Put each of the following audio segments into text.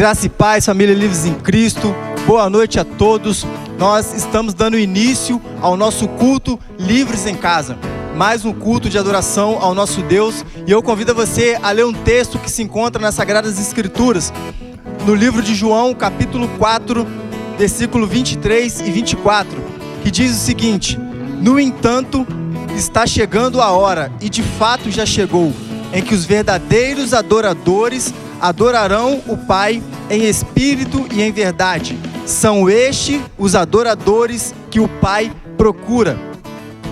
Graça e paz, família Livres em Cristo. Boa noite a todos. Nós estamos dando início ao nosso culto Livres em Casa. Mais um culto de adoração ao nosso Deus. E eu convido você a ler um texto que se encontra nas Sagradas Escrituras, no livro de João, capítulo 4, versículo 23 e 24, que diz o seguinte: no entanto, está chegando a hora, e de fato já chegou, em que os verdadeiros adoradores adorarão o Pai em espírito e em verdade. São estes os adoradores que o Pai procura.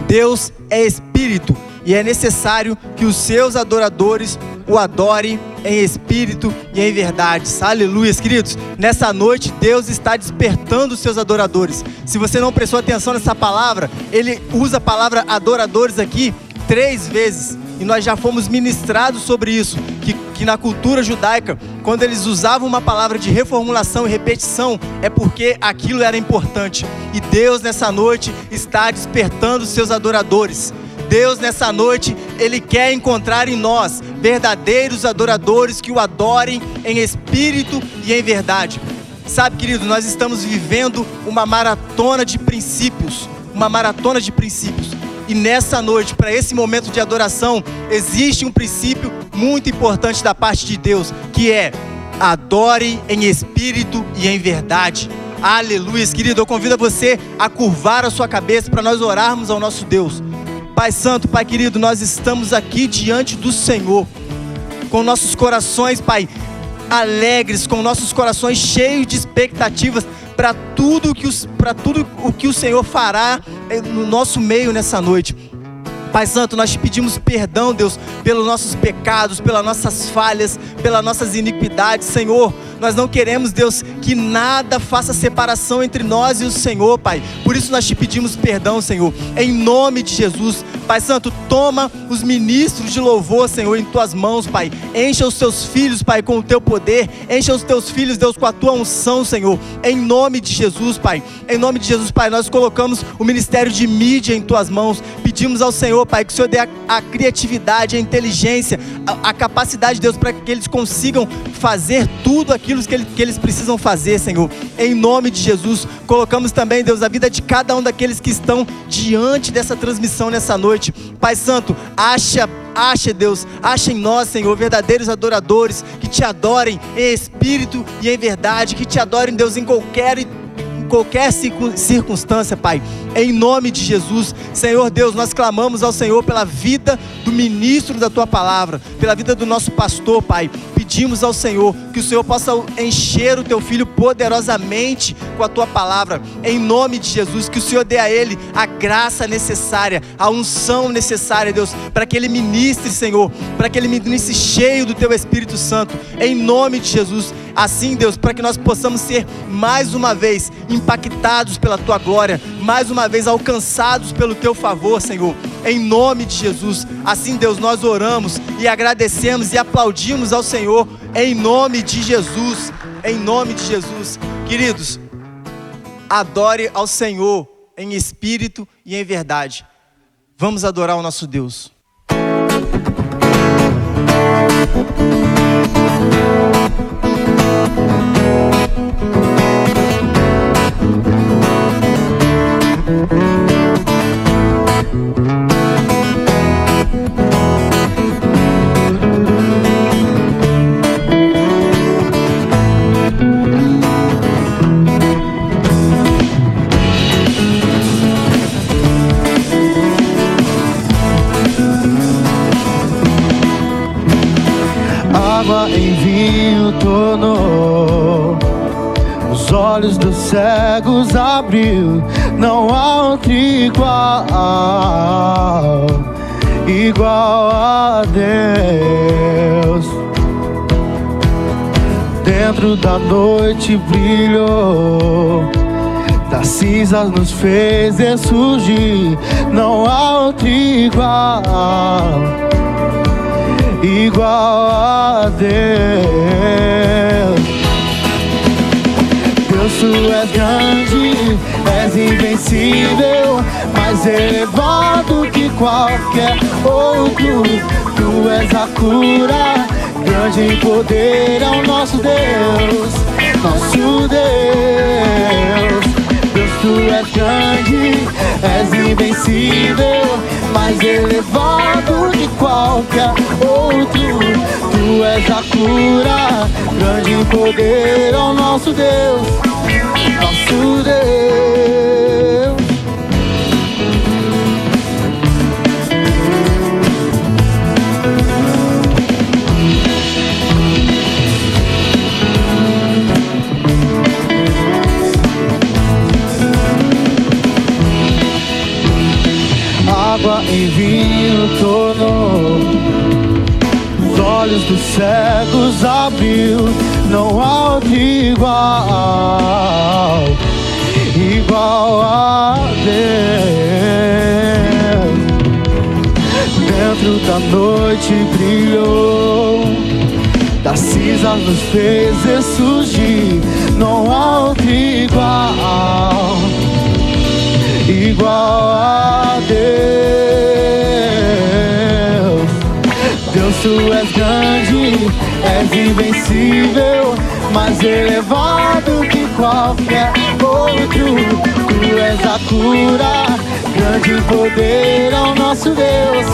Deus é espírito e é necessário que os seus adoradores o adorem em espírito e em verdade. Aleluia, queridos. Nessa noite Deus está despertando os seus adoradores. Se você não prestou atenção nessa palavra, ele usa a palavra adoradores aqui 3 vezes. E nós já fomos ministrados sobre isso, que na cultura judaica, quando eles usavam uma palavra de reformulação e repetição, é porque aquilo era importante. E Deus nessa noite está despertando os seus adoradores. Deus nessa noite, Ele quer encontrar em nós verdadeiros adoradores que o adorem em espírito e em verdade. Sabe, querido, nós estamos vivendo uma maratona de princípios. E nessa noite, para esse momento de adoração, existe um princípio muito importante da parte de Deus, que é: adore em espírito e em verdade. Aleluia, querido. Eu convido você a curvar a sua cabeça para nós orarmos ao nosso Deus. Pai Santo, Pai querido, nós estamos aqui diante do Senhor, com nossos corações, Pai, alegres, com nossos corações cheios de expectativas para tudo o que o Senhor fará no nosso meio nessa noite. Pai Santo, nós te pedimos perdão, Deus, pelos nossos pecados, pelas nossas falhas, pelas nossas iniquidades, Senhor. Nós não queremos, Deus, que nada faça separação entre nós e o Senhor, Pai. Por isso nós te pedimos perdão, Senhor, em nome de Jesus. Pai Santo, toma os ministros de louvor, Senhor, em tuas mãos, Pai. Encha os teus filhos, Pai, com o teu poder. Encha os teus filhos, Deus, com a tua unção, Senhor, em nome de Jesus, Pai. Em nome de Jesus, Pai, nós colocamos o ministério de mídia em tuas mãos. Pedimos ao Senhor, Pai, que o Senhor dê a criatividade, a inteligência, a capacidade, Deus, para que eles consigam fazer tudo aquilo que eles precisam fazer, Senhor. Em nome de Jesus, colocamos também, Deus, a vida de cada um daqueles que estão diante dessa transmissão nessa noite. Pai Santo, acha, Deus, acha em nós, Senhor, verdadeiros adoradores que te adorem em espírito e em verdade, que te adorem, Deus, em qualquer circunstância, Pai, em nome de Jesus. Senhor Deus, nós clamamos ao Senhor pela vida do ministro da Tua Palavra, pela vida do nosso pastor, Pai. Pedimos ao Senhor que o Senhor possa encher o Teu Filho poderosamente com a Tua Palavra, em nome de Jesus, que o Senhor dê a Ele a graça necessária, a unção necessária, Deus, para que Ele ministre, Senhor, para que Ele ministre cheio do Teu Espírito Santo, em nome de Jesus. Assim, Deus, para que nós possamos ser mais uma vez impactados pela Tua glória, mais uma vez alcançados pelo Teu favor, Senhor, em nome de Jesus. Assim, Deus, nós oramos e agradecemos e aplaudimos ao Senhor, em nome de Jesus, em nome de Jesus. Queridos, adore ao Senhor em espírito e em verdade. Vamos adorar o nosso Deus. Água em vinho tornou, os olhos dos cegos abriu. Não há outro igual a Deus. Dentro da noite brilhou, das cinzas nos fez ressurgir. Não há outro igual a Deus. Deus, Tu és grande, és invencível, mais elevado que qualquer outro. Tu és a cura, grande em poder é o nosso Deus, nosso Deus. Deus, tu és grande, és invencível, mais elevado que qualquer outro. Tu és a cura, grande em poder é o nosso Deus, nosso Deus. Água em vinho tornou, os olhos dos cegos abriu. Não há outro igual, igual a Deus. Dentro da noite brilhou, das cinzas nos fez ressurgir. Não há outro igual, igual a Deus. Deus, tu és grande, és invencível, mais elevado que qualquer outro. Tu és a cura, grande em poder é o nosso Deus,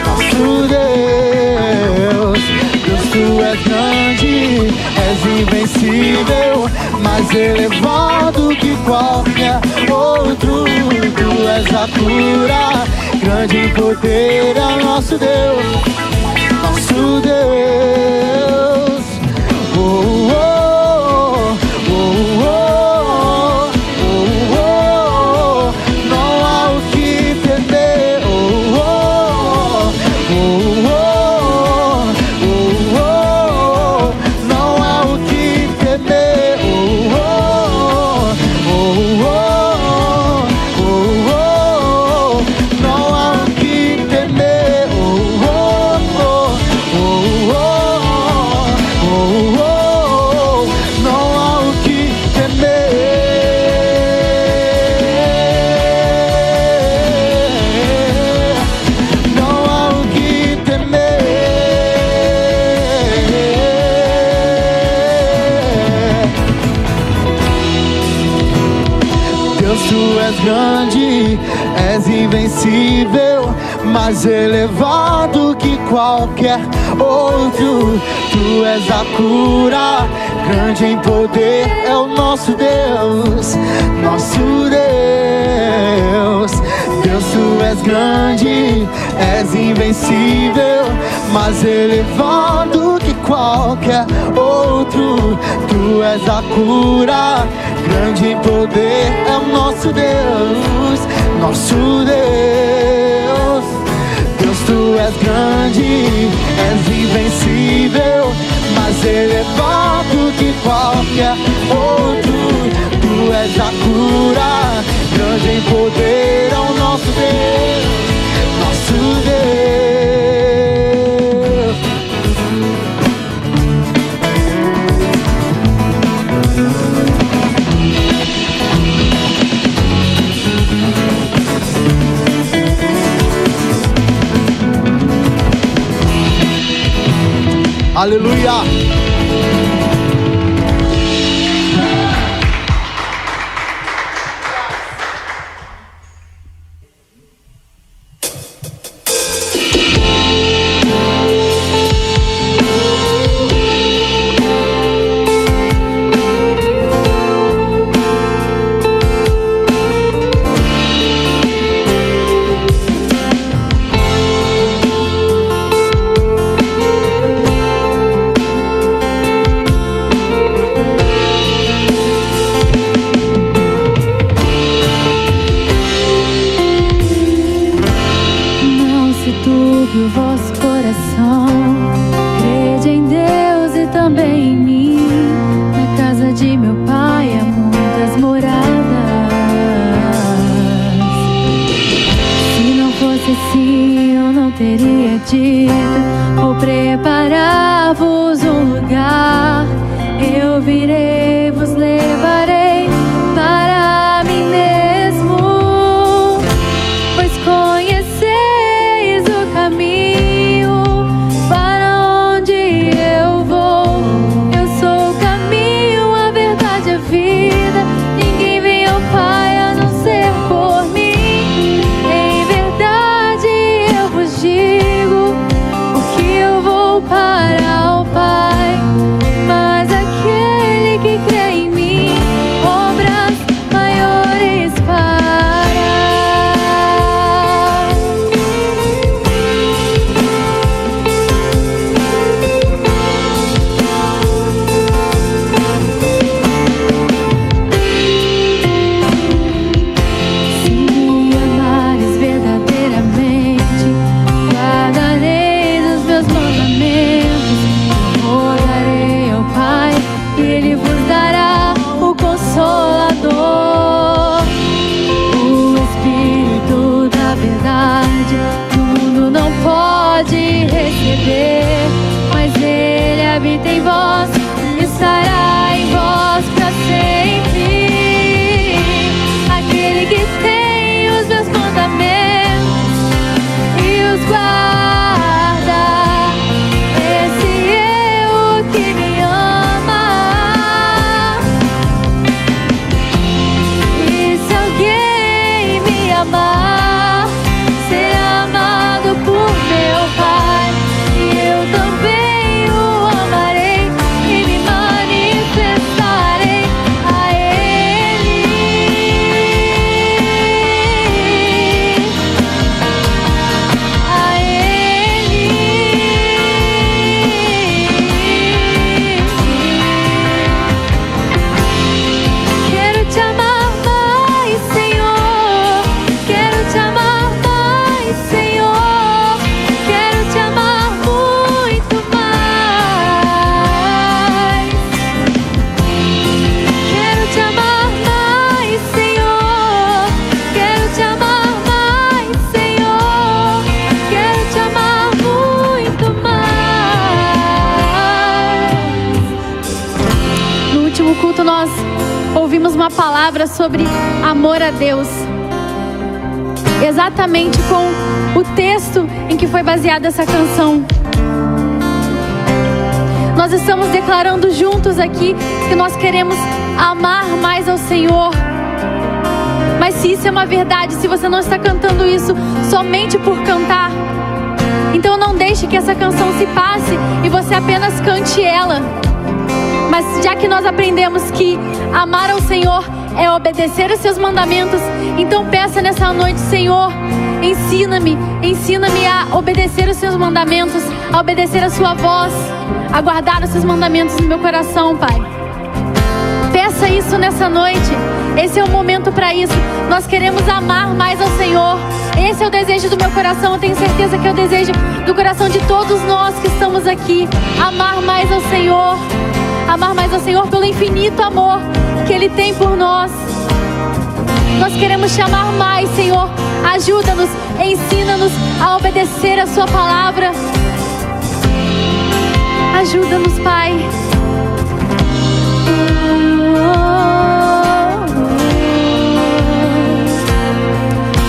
nosso Deus. Deus, tu és grande, és invencível, mais elevado que qualquer outro. Tu és a cura, grande em poder é o nosso Deus, nosso Deus. Oh, oh, oh, oh, oh, oh, oh. Não há o que temer. Oh, oh, oh, oh, oh, oh, oh. Não há o que temer. Oh, oh, oh, oh, oh, oh. Não há o que temer. Oh, oh, oh, oh, oh, oh, oh. Não há o que temer. Não há o que temer. Deus, tu és grande, és invencível, mais elevado que qualquer outro. Tu és a cura, grande em poder é o nosso Deus, nosso Deus. Deus, tu és grande, és invencível, mais elevado que qualquer outro. Tu és a cura, grande em poder é o nosso Deus, nosso Deus. Deus, tu és grande, és invencível, mais elevado que qualquer outro. Tu és a cura, grande em poder é o nosso Deus, nosso Deus. Aleluia! o vosso coração. Crede em Deus e também em mim. Na casa de meu pai há muitas moradas. Se não fosse assim eu não teria dito: vou preparar-vos um lugar. Eu virei, vos levarei para mim mesmo, pois conheceis o caminho para onde pode receber, mas Ele habita em vós, estará em vós pra sempre. Aquele que tem os meus mandamentos e os guarda, esse é o que me ama. E se alguém me amar, será amado por meu Pai, e eu também o amarei e me manifestarei a Ele. A Ele. Quero te amar mais, Senhor. Quero te amar mais, Senhor. Quero te amar muito mais. Quero te amar mais, Senhor. Quero te amar mais, Senhor. Quero te amar muito mais. No último culto nós ouvimos uma palavra sobre amor a Deus. Exatamente com o texto em que foi baseada essa canção. Nós estamos declarando juntos aqui que nós queremos amar mais ao Senhor. Mas se isso é uma verdade, se você não está cantando isso somente por cantar, então não deixe que essa canção se passe e você apenas cante ela. Mas já que nós aprendemos que amar ao Senhor é obedecer os seus mandamentos, então peça nessa noite: Senhor, ensina-me a obedecer os seus mandamentos, a obedecer a sua voz, a guardar os seus mandamentos no meu coração, Pai. Peça isso nessa noite. Esse é o momento para isso. Nós queremos amar mais ao Senhor. Esse é o desejo do meu coração. Eu tenho certeza que é o desejo do coração de todos nós que estamos aqui. Amar mais ao Senhor. Amar mais ao Senhor pelo infinito amor que Ele tem por nós. Nós queremos te amar mais, Senhor. Ajuda-nos, ensina-nos a obedecer a sua palavra. Ajuda-nos, Pai.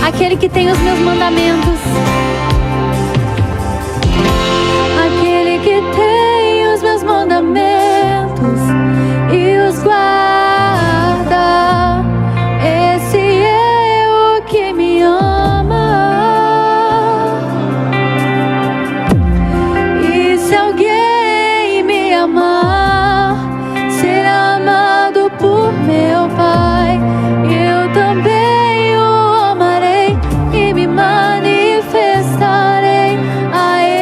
Aquele que tem os meus mandamentos. Aquele que tem os meus mandamentos e os guarda, esse é o que me ama. E se alguém me amar, será amado por meu Pai, eu também o amarei e me manifestarei a Ele.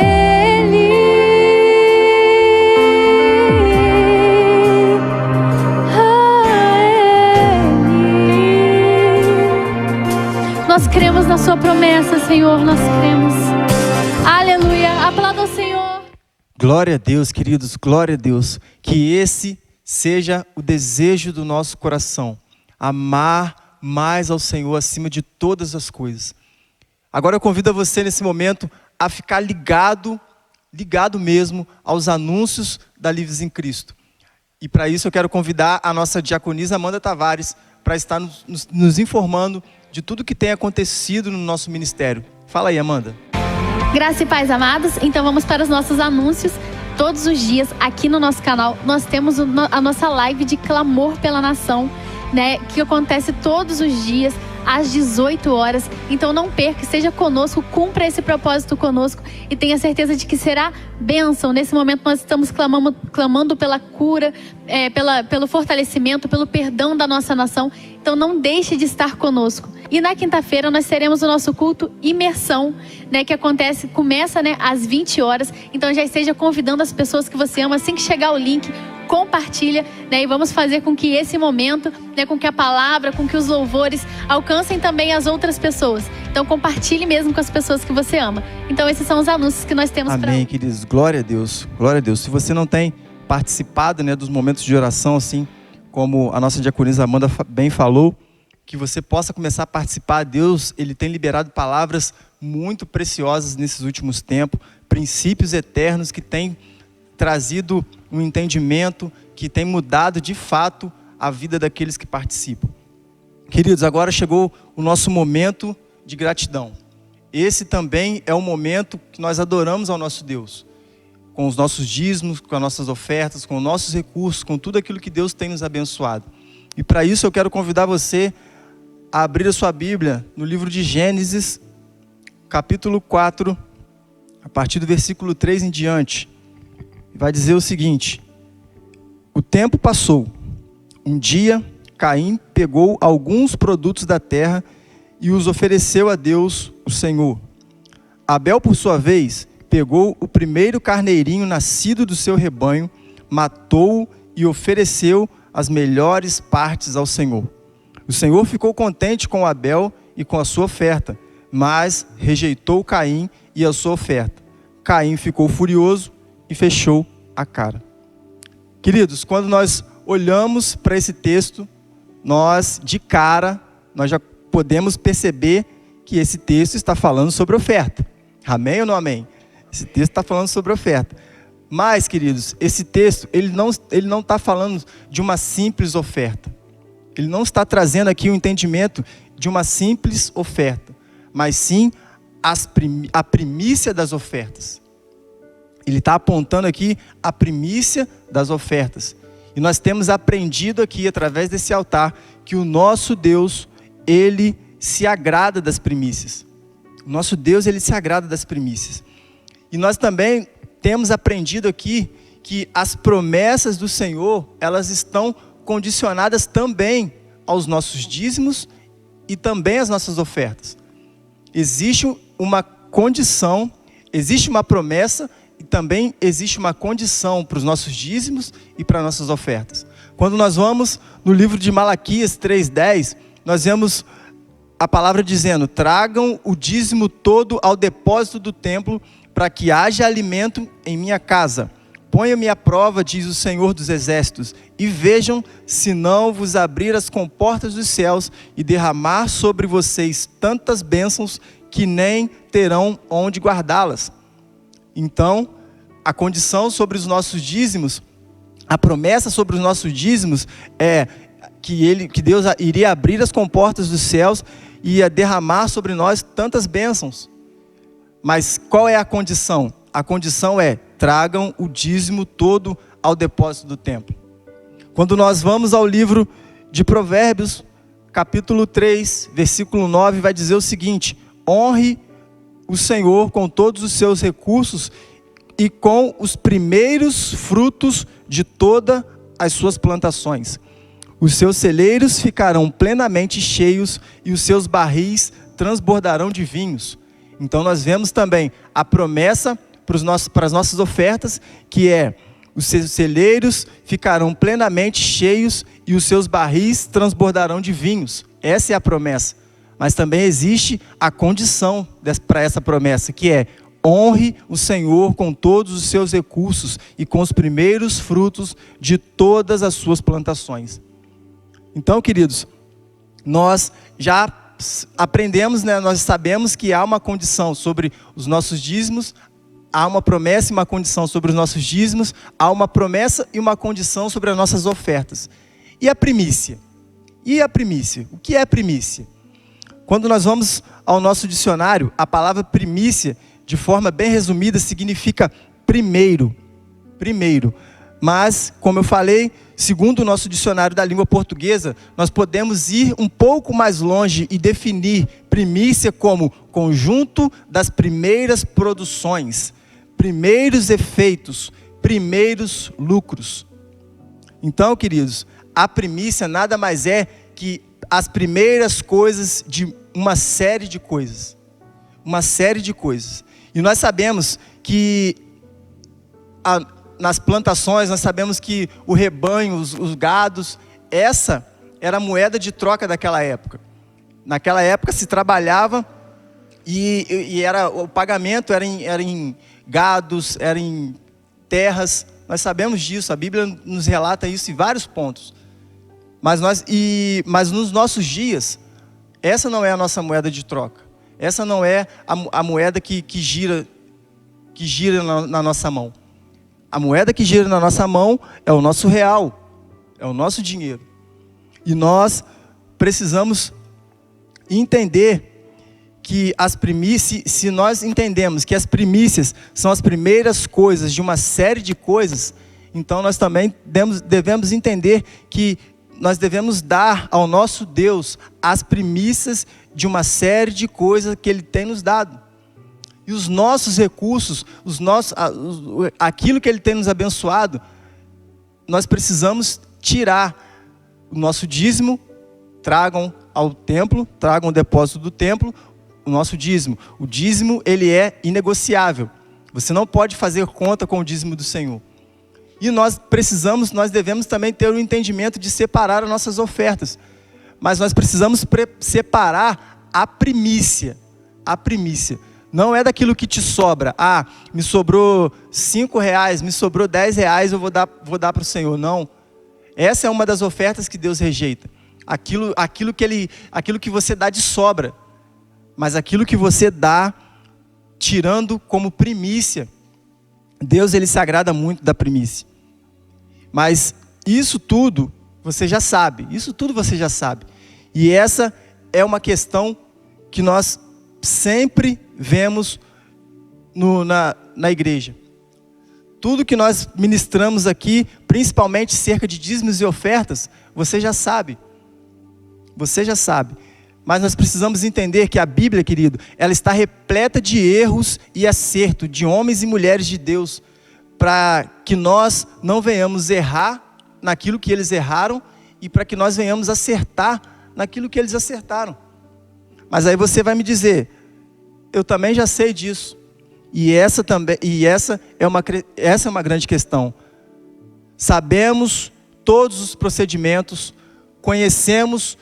Nós cremos na sua promessa, Senhor, nós cremos. Aleluia, aplauda o Senhor. Glória a Deus, queridos, glória a Deus. Que esse seja o desejo do nosso coração. Amar mais ao Senhor acima de todas as coisas. Agora eu convido a você nesse momento a ficar ligado mesmo aos anúncios da Livres em Cristo. E para isso eu quero convidar a nossa diaconisa Amanda Tavares para estar nos informando de tudo que tem acontecido no nosso ministério. Fala aí, Amanda. Graça e paz, amados. Então vamos para os nossos anúncios. Todos os dias aqui no nosso canal nós temos a nossa live de clamor pela nação, né, que acontece todos os dias às 18 horas. Então não perca, esteja conosco, cumpra esse propósito conosco e tenha certeza de que será bênção. Nesse momento nós estamos clamando pela cura, pelo fortalecimento, pelo perdão da nossa nação. Então não deixe de estar conosco. E na quinta-feira nós teremos o nosso culto imersão, né, que começa, né, às 20 horas. Então já esteja convidando as pessoas que você ama. Assim que chegar o link, compartilha, né, e vamos fazer com que esse momento, né, com que a palavra, com que os louvores alcancem também as outras pessoas. Então compartilhe mesmo com as pessoas que você ama. Então esses são os anúncios que nós temos para hoje. Amém, queridos. Glória a Deus. Glória a Deus. Se você não tem participado, né, dos momentos de oração, assim como a nossa diaconisa Amanda bem falou, que você possa começar a participar. Deus, Ele tem liberado palavras muito preciosas nesses últimos tempos, princípios eternos que têm trazido um entendimento, que tem mudado de fato a vida daqueles que participam. Queridos, agora chegou o nosso momento de gratidão. Esse também é o momento que nós adoramos ao nosso Deus, com os nossos dízimos, com as nossas ofertas, com os nossos recursos, com tudo aquilo que Deus tem nos abençoado. E para isso eu quero convidar você a abrir a sua Bíblia no livro de Gênesis, capítulo 4, a partir do versículo 3 em diante. Vai dizer o seguinte: o tempo passou. Um dia, Caim pegou alguns produtos da terra e os ofereceu a Deus, o Senhor. Abel, por sua vez, pegou o primeiro carneirinho nascido do seu rebanho, matou-o e ofereceu as melhores partes ao Senhor. O Senhor ficou contente com Abel e com a sua oferta, mas rejeitou Caim e a sua oferta. Caim ficou furioso e fechou a cara. Queridos, quando nós olhamos para esse texto, nós já podemos perceber que esse texto está falando sobre oferta. Amém ou não amém? Esse texto está falando sobre oferta. Mas, queridos, esse texto, ele não está falando de uma simples oferta. Ele não está trazendo aqui o entendimento de uma simples oferta, mas sim a primícia das ofertas. Ele está apontando aqui a primícia das ofertas. E nós temos aprendido aqui, através desse altar, que o nosso Deus, Ele se agrada das primícias. O nosso Deus, Ele se agrada das primícias. E nós também temos aprendido aqui que as promessas do Senhor, elas estão condicionadas também aos nossos dízimos e também às nossas ofertas. Existe uma condição, existe uma promessa e também existe uma condição para os nossos dízimos e para as nossas ofertas. Quando nós vamos no livro de Malaquias 3:10, nós vemos a palavra dizendo: tragam o dízimo todo ao depósito do templo, para que haja alimento em minha casa. Ponham-me à prova, diz o Senhor dos Exércitos, e vejam se não vos abrir as comportas dos céus e derramar sobre vocês tantas bênçãos que nem terão onde guardá-las. Então, a condição sobre os nossos dízimos, a promessa sobre os nossos dízimos é que Deus iria abrir as comportas dos céus e ia derramar sobre nós tantas bênçãos. Mas qual é a condição? A condição é: tragam o dízimo todo ao depósito do templo. Quando nós vamos ao livro de Provérbios, capítulo 3, versículo 9, vai dizer o seguinte: honre o Senhor com todos os seus recursos e com os primeiros frutos de todas as suas plantações. Os seus celeiros ficarão plenamente cheios e os seus barris transbordarão de vinhos. Então nós vemos também a promessa para as nossas ofertas, que é: os seus celeiros ficarão plenamente cheios e os seus barris transbordarão de vinhos. Essa é a promessa. Mas também existe a condição para essa promessa, que é: honre o Senhor com todos os seus recursos e com os primeiros frutos de todas as suas plantações. Então, queridos, nós já aprendemos, nós sabemos que há uma condição sobre os nossos dízimos, há uma promessa e uma condição sobre os nossos dízimos, há uma promessa e uma condição sobre as nossas ofertas. E a primícia? E a primícia? O que é primícia? Quando nós vamos ao nosso dicionário, a palavra primícia, de forma bem resumida, significa primeiro. Primeiro. Mas, como eu falei, segundo o nosso dicionário da língua portuguesa, nós podemos ir um pouco mais longe e definir primícia como conjunto das primeiras produções, primeiros efeitos, primeiros lucros. Então, queridos, a primícia nada mais é que as primeiras coisas de uma série de coisas. Uma série de coisas. E nós sabemos que nas plantações, nós sabemos que o rebanho, os gados, essa era a moeda de troca daquela época. Naquela época se trabalhava e o pagamento era em gados, era em terras. Nós sabemos disso, a Bíblia nos relata isso em vários pontos. Mas nos nossos dias, essa não é a nossa moeda de troca. Essa não é a moeda que gira que gira na nossa mão. A moeda que gira na nossa mão é o nosso real, é o nosso dinheiro. E nós precisamos entender que as primícias, se nós entendemos que as primícias são as primeiras coisas de uma série de coisas, então nós também devemos entender que nós devemos dar ao nosso Deus as primícias de uma série de coisas que Ele tem nos dado. E os nossos recursos, aquilo que Ele tem nos abençoado, nós precisamos tirar o nosso dízimo, tragam ao templo, tragam o depósito do templo, o nosso dízimo. O dízimo, ele é inegociável. Você não pode fazer conta com o dízimo do Senhor. E nós devemos também ter o entendimento de separar as nossas ofertas. Mas nós precisamos separar a primícia. A primícia. Não é daquilo que te sobra. Ah, me sobrou R$5, me sobrou R$10, eu vou dar para o Senhor. Não. Essa é uma das ofertas que Deus rejeita. Aquilo que você dá de sobra. Mas aquilo que você dá, tirando como primícia, Deus, Ele se agrada muito da primícia. Mas isso tudo você já sabe. Isso tudo você já sabe. E essa é uma questão que nós sempre vemos na igreja. Tudo que nós ministramos aqui, principalmente cerca de dízimos e ofertas, você já sabe. Você já sabe. Mas nós precisamos entender que a Bíblia, querido, ela está repleta de erros e acertos de homens e mulheres de Deus, para que nós não venhamos errar naquilo que eles erraram e para que nós venhamos acertar naquilo que eles acertaram. Mas aí você vai me dizer, eu também já sei disso. E essa é uma grande questão. Sabemos todos os procedimentos, conhecemos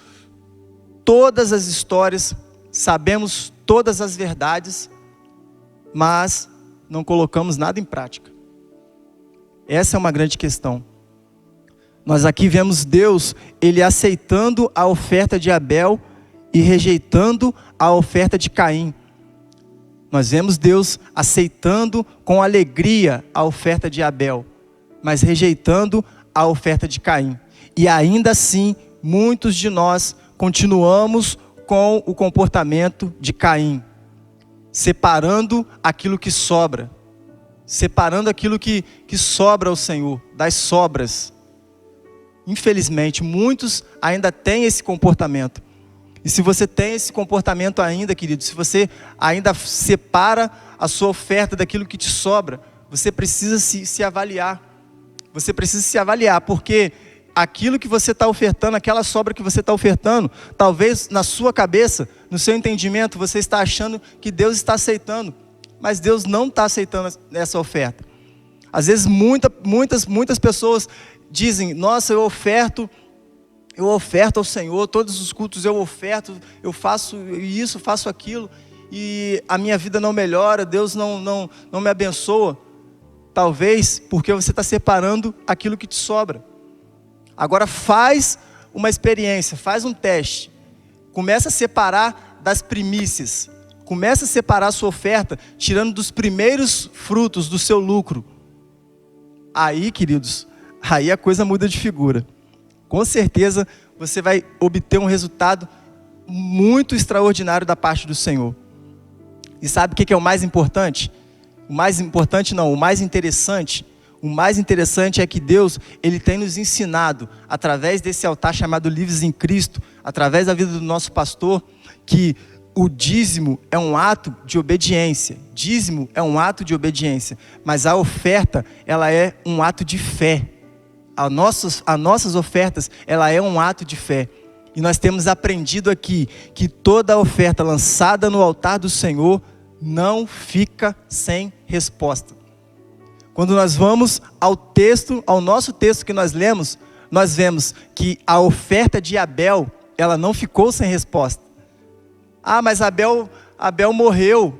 todas as histórias, sabemos todas as verdades, mas não colocamos nada em prática. Essa é uma grande questão. Nós aqui vemos Deus, Ele aceitando a oferta de Abel e rejeitando a oferta de Caim. Nós vemos Deus aceitando com alegria a oferta de Abel, mas rejeitando a oferta de Caim. E ainda assim, muitos de nós continuamos com o comportamento de Caim, separando aquilo que sobra, separando aquilo que sobra ao Senhor, das sobras. Infelizmente, muitos ainda têm esse comportamento. E se você tem esse comportamento ainda, querido, se você ainda separa a sua oferta daquilo que te sobra, você precisa se avaliar. Você precisa se avaliar, porque aquilo que você está ofertando, aquela sobra que você está ofertando, talvez na sua cabeça, no seu entendimento, você está achando que Deus está aceitando, mas Deus não está aceitando essa oferta. Às vezes muitas pessoas dizem, nossa, eu oferto ao Senhor, todos os cultos eu oferto, eu faço isso, faço aquilo, e a minha vida não melhora, Deus não me abençoa. Talvez porque você está separando aquilo que te sobra. Agora faz uma experiência, faz um teste. Começa a separar das primícias. Começa a separar a sua oferta, tirando dos primeiros frutos do seu lucro. Aí, queridos, aí a coisa muda de figura. Com certeza você vai obter um resultado muito extraordinário da parte do Senhor. E sabe o que é o mais importante? O mais interessante. O mais interessante é que Deus, Ele tem nos ensinado, através desse altar chamado Livres em Cristo, através da vida do nosso pastor, que o dízimo é um ato de obediência. Dízimo é um ato de obediência, mas a oferta, ela é um ato de fé. As nossas ofertas, ela é um ato de fé. E nós temos aprendido aqui que toda oferta lançada no altar do Senhor não fica sem resposta. Quando nós vamos ao nosso texto que nós lemos, nós vemos que a oferta de Abel, ela não ficou sem resposta. Ah, mas Abel morreu.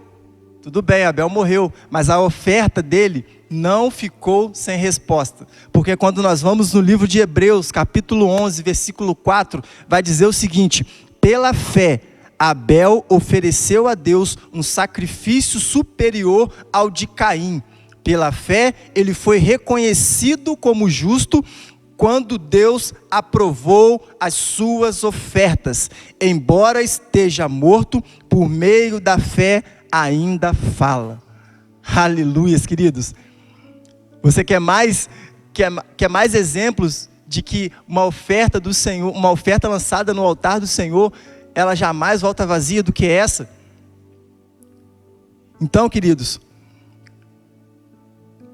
Tudo bem, Abel morreu, mas a oferta dele não ficou sem resposta. Porque quando nós vamos no livro de Hebreus, capítulo 11, versículo 4, vai dizer o seguinte: pela fé, Abel ofereceu a Deus um sacrifício superior ao de Caim. Pela fé, ele foi reconhecido como justo quando Deus aprovou as suas ofertas. Embora esteja morto, por meio da fé ainda fala. Aleluias, queridos. Você quer mais exemplos de que uma oferta do Senhor, uma oferta lançada no altar do Senhor, ela jamais volta vazia do que essa? Então, queridos,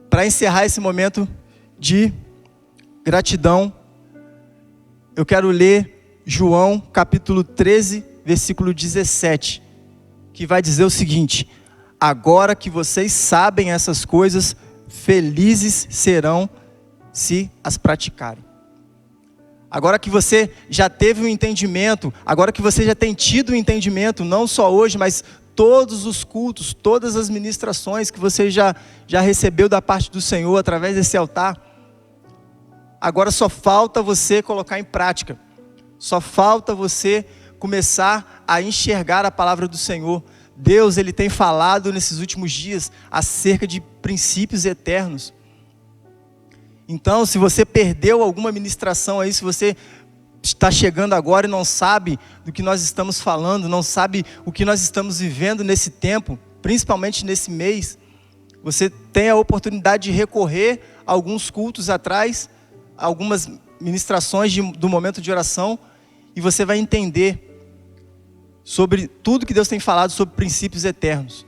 para encerrar esse momento de gratidão, eu quero ler João capítulo 13, versículo 17, que vai dizer o seguinte: agora que vocês sabem essas coisas, felizes serão se as praticarem. Agora que você já teve um entendimento, agora que você já tem tido um entendimento, não só hoje, mas todos os cultos, todas as ministrações que você já recebeu da parte do Senhor através desse altar, agora só falta você colocar em prática, só falta você começar a enxergar a palavra do Senhor. Deus, Ele tem falado nesses últimos dias acerca de princípios eternos. Então, se você perdeu alguma ministração aí, se você está chegando agora e não sabe do que nós estamos falando, não sabe o que nós estamos vivendo nesse tempo, principalmente nesse mês, você tem a oportunidade de recorrer a alguns cultos atrás, algumas ministrações do momento de oração, e você vai entender sobre tudo que Deus tem falado sobre princípios eternos.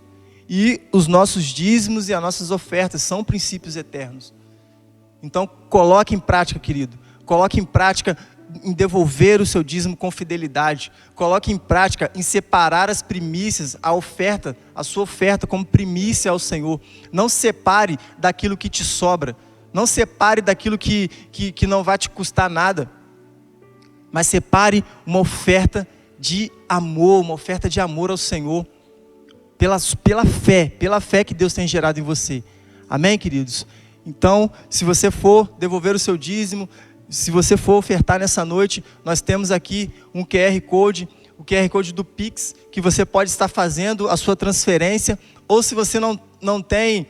E os nossos dízimos e as nossas ofertas são princípios eternos. Então, coloque em prática, querido. Coloque em prática em devolver o seu dízimo com fidelidade. Coloque em prática em separar as primícias, a oferta, a sua oferta como primícia ao Senhor. Não separe daquilo que te sobra. Não separe daquilo que não vai te custar nada. Mas separe uma oferta de amor, uma oferta de amor ao Senhor. Pela fé que Deus tem gerado em você. Amém, queridos? Então, se você for devolver o seu dízimo, se você for ofertar nessa noite, nós temos aqui um QR Code, o QR Code do Pix, que você pode estar fazendo a sua transferência, ou se você não tem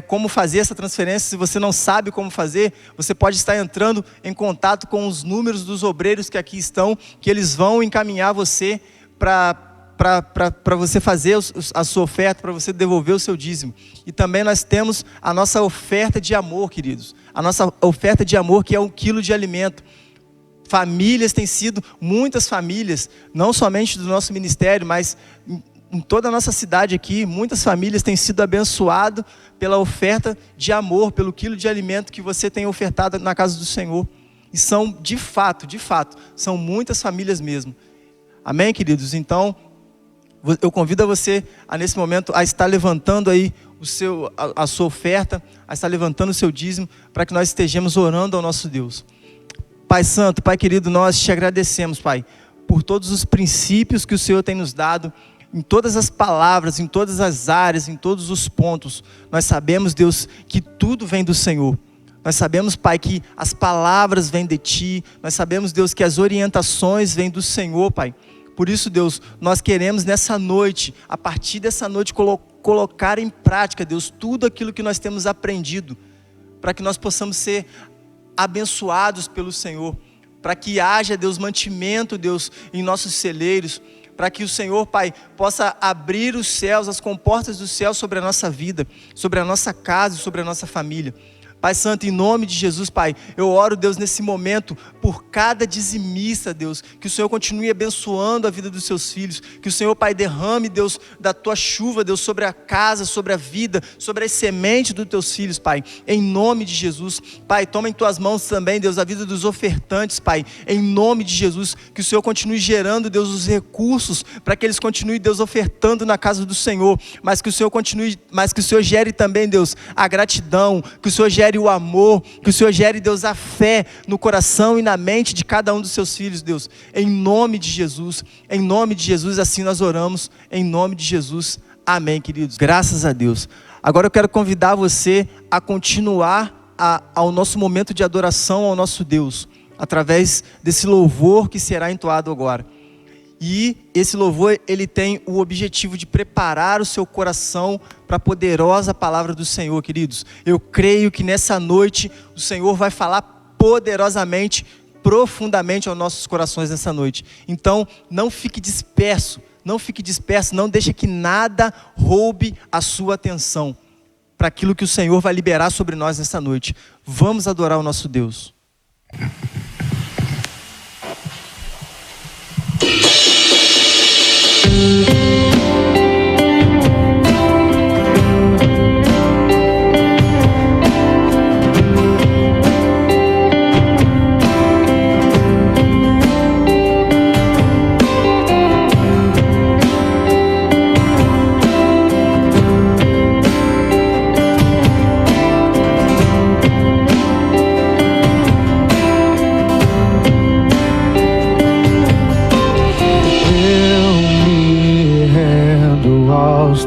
como fazer essa transferência, se você não sabe como fazer, você pode estar entrando em contato com os números dos obreiros que aqui estão, que eles vão encaminhar você para você fazer a sua oferta, para você devolver o seu dízimo. E também nós temos a nossa oferta de amor, queridos. A nossa oferta de amor, que é 1 quilo de alimento. Famílias têm sido, muitas famílias, não somente do nosso ministério, mas em toda a nossa cidade aqui, muitas famílias têm sido abençoadas pela oferta de amor, pelo quilo de alimento que você tem ofertado na casa do Senhor. E são, de fato, são muitas famílias mesmo. Amém, queridos? Então, eu convido a você, nesse momento, a estar levantando aí a sua oferta, a estar levantando o seu dízimo, para que nós estejamos orando ao nosso Deus. Pai Santo, Pai querido, nós te agradecemos, Pai, por todos os princípios que o Senhor tem nos dado, em todas as palavras, em todas as áreas, em todos os pontos. Nós sabemos, Deus, que tudo vem do Senhor. Nós sabemos, Pai, que as palavras vêm de Ti. Nós sabemos, Deus, que as orientações vêm do Senhor, Pai. Por isso, Deus, nós queremos nessa noite, a partir dessa noite, colocar em prática, Deus, tudo aquilo que nós temos aprendido, para que nós possamos ser abençoados pelo Senhor, para que haja, Deus, mantimento, Deus, em nossos celeiros, para que o Senhor, Pai, possa abrir os céus, as comportas do céu sobre a nossa vida, sobre a nossa casa e sobre a nossa família. Pai Santo, em nome de Jesus, Pai, eu oro, Deus, nesse momento, por cada dizimista, Deus, que o Senhor continue abençoando a vida dos seus filhos, que o Senhor, Pai, derrame, Deus, da Tua chuva, Deus, sobre a casa, sobre a vida, sobre as sementes dos Teus filhos, Pai, em nome de Jesus. Pai, toma em Tuas mãos também, Deus, a vida dos ofertantes, Pai, em nome de Jesus, que o Senhor continue gerando, Deus, os recursos, para que eles continuem, Deus, ofertando na casa do Senhor, mas que o Senhor gere também, Deus, a gratidão, que o Senhor gere o amor, que o Senhor gere, Deus, a fé no coração e na mente de cada um dos seus filhos, Deus, em nome de Jesus, assim nós oramos, em nome de Jesus, amém, queridos, graças a Deus. Agora eu quero convidar você a continuar ao nosso momento de adoração ao nosso Deus, através desse louvor que será entoado agora. E esse louvor, ele tem o objetivo de preparar o seu coração para a poderosa palavra do Senhor, queridos. Eu creio que nessa noite o Senhor vai falar poderosamente, profundamente aos nossos corações nessa noite. Então, não fique disperso, não deixe que nada roube a sua atenção para aquilo que o Senhor vai liberar sobre nós nessa noite. Vamos adorar o nosso Deus.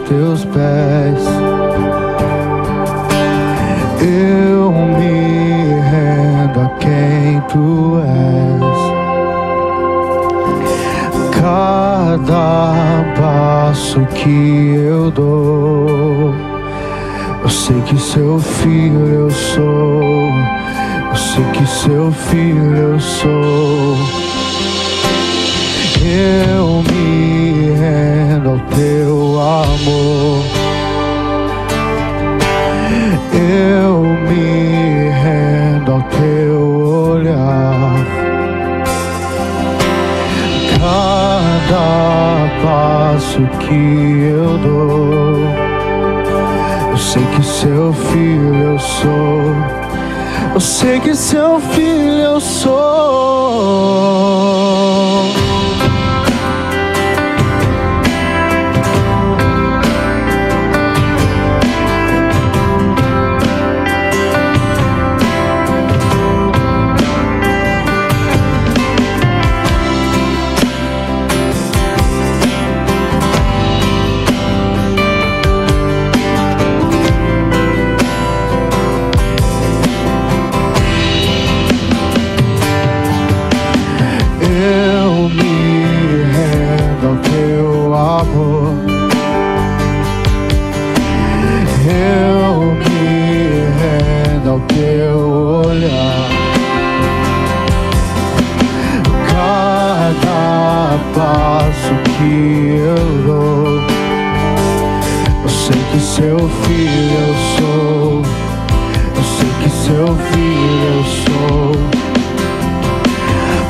Teus pés, eu me rendo a quem tu és. Cada passo que eu dou, eu sei que seu filho eu sou, eu sei que seu filho eu sou. Eu me rendo ao teu amor, eu me rendo ao teu olhar. Cada passo que eu dou, eu sei que seu filho eu sou, eu sei que seu filho eu sou.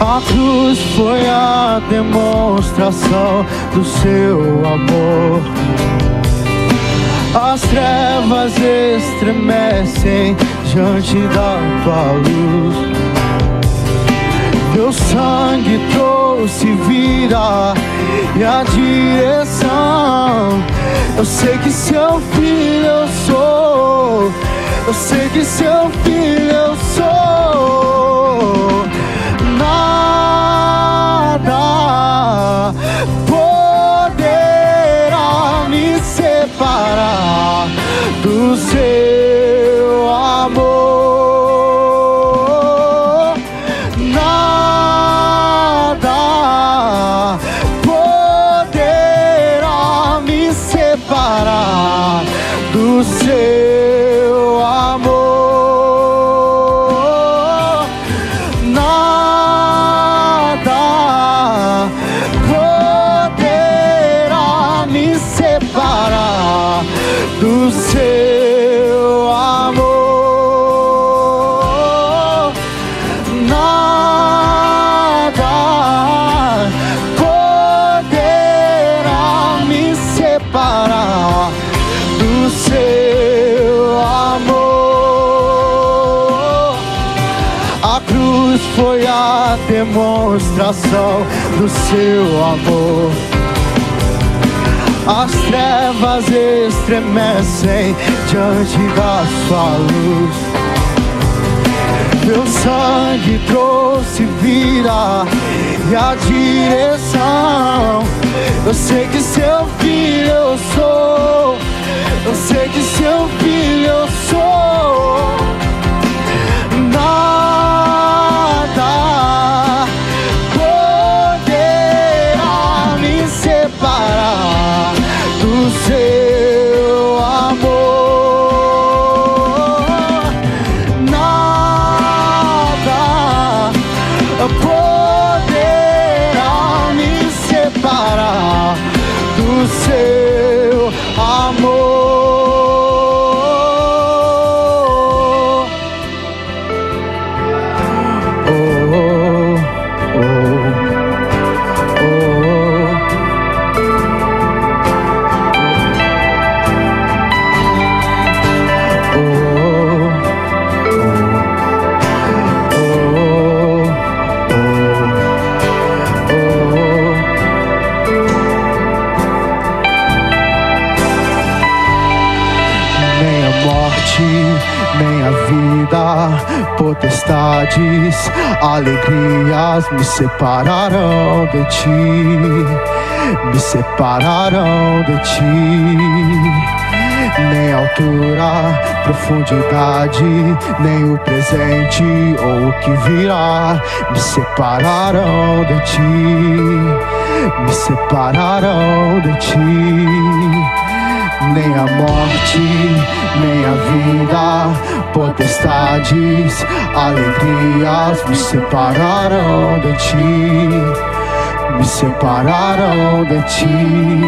A cruz foi a demonstração do seu amor. As trevas estremecem diante da tua luz. Teu sangue trouxe vida e a direção. Eu sei que seu filho eu sou, eu sei que seu filho eu sou. Nada poderá me separar do seu amor. Nada poderá me separar do seu amor. Do seu amor, nada poderá me separar do seu amor. A cruz foi a demonstração do seu amor. As trevas estremecem diante da sua luz. Teu sangue trouxe vida e a direção. Eu sei que seu filho eu sou, eu sei que seu filho eu sou. Nada poderá morte, nem a vida, potestades, alegrias me separarão de ti, me separarão de ti. Nem altura, profundidade, nem o presente ou o que virá me separarão de ti, me separarão de ti. Nem a morte, nem a vida, potestades, alegrias me separarão de ti, me separarão de ti.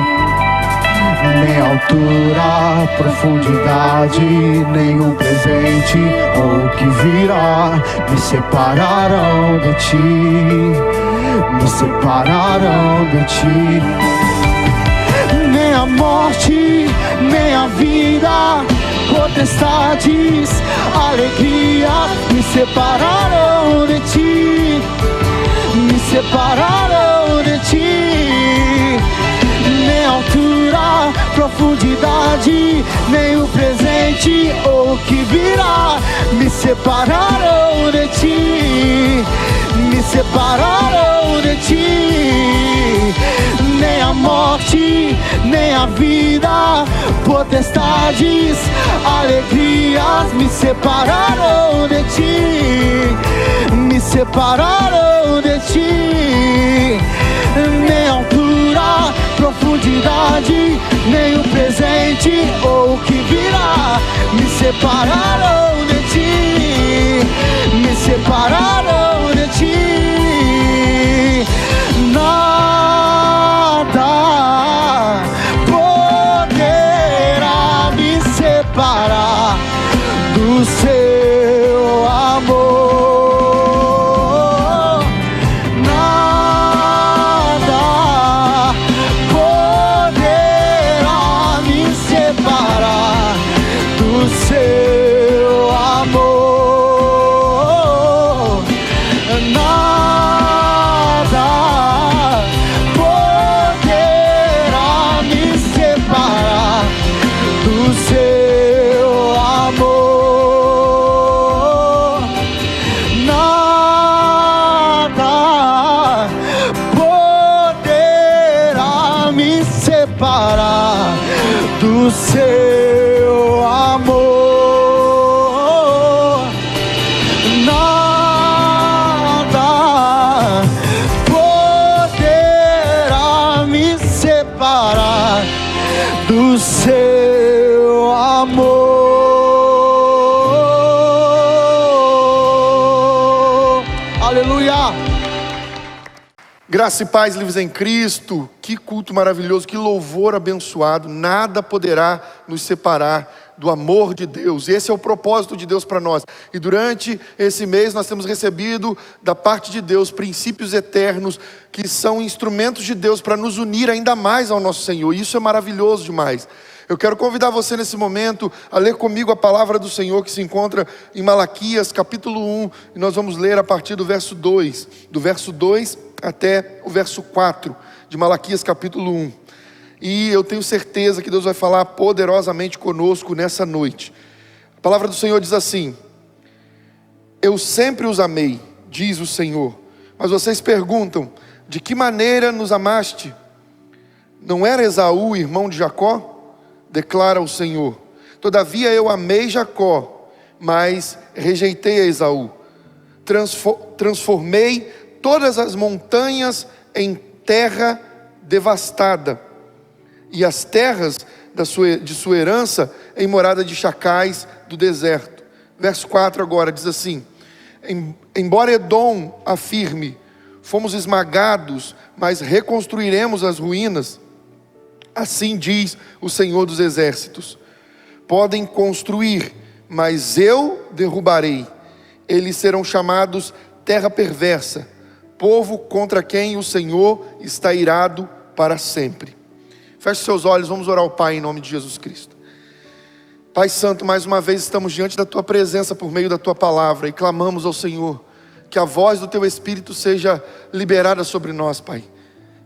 Nem altura, profundidade, nem o presente ou o que virá me separarão de ti, me separarão de ti. Nem a morte, nem a vida, potestades, alegria me separarão de ti, me separarão de ti. Nem altura, profundidade, nem o presente ou o que virá me separarão de ti, me separarão de ti. Nem a morte, nem a vida, potestades, alegrias me separarão de ti, me separarão de ti. Nem altura, profundidade, nem o presente ou o que virá me separarão de ti, me separarão de ti. Nada poderá me separar do seu amor. Do seu amor, nada poderá me separar do seu amor. Aleluia! Graça e paz, livres em Cristo. Que culto maravilhoso, que louvor abençoado. Nada poderá nos separar do amor de Deus. Esse é o propósito de Deus para nós. E durante esse mês nós temos recebido da parte de Deus princípios eternos que são instrumentos de Deus para nos unir ainda mais ao nosso Senhor. E isso é maravilhoso demais. Eu quero convidar você nesse momento a ler comigo a palavra do Senhor que se encontra em Malaquias capítulo 1. E nós vamos ler a partir do verso 2. Do verso 2 até o verso 4 de Malaquias capítulo 1. E eu tenho certeza que Deus vai falar poderosamente conosco nessa noite. A palavra do Senhor diz assim: eu sempre os amei, diz o Senhor. Mas vocês perguntam, de que maneira nos amaste? Não era Esaú, irmão de Jacó? Declara o Senhor. Todavia eu amei Jacó, mas rejeitei a Esaú. Transformei todas as montanhas em terra devastada, e as terras de sua herança em morada de chacais do deserto. Verso 4 agora diz assim: embora Edom afirme, fomos esmagados, mas reconstruiremos as ruínas. Assim diz o Senhor dos Exércitos: podem construir, mas eu derrubarei. Eles serão chamados terra perversa, povo contra quem o Senhor está irado para sempre. Feche seus olhos, vamos orar ao Pai em nome de Jesus Cristo. Pai Santo, mais uma vez estamos diante da Tua presença por meio da Tua palavra e clamamos ao Senhor que a voz do Teu Espírito seja liberada sobre nós, Pai.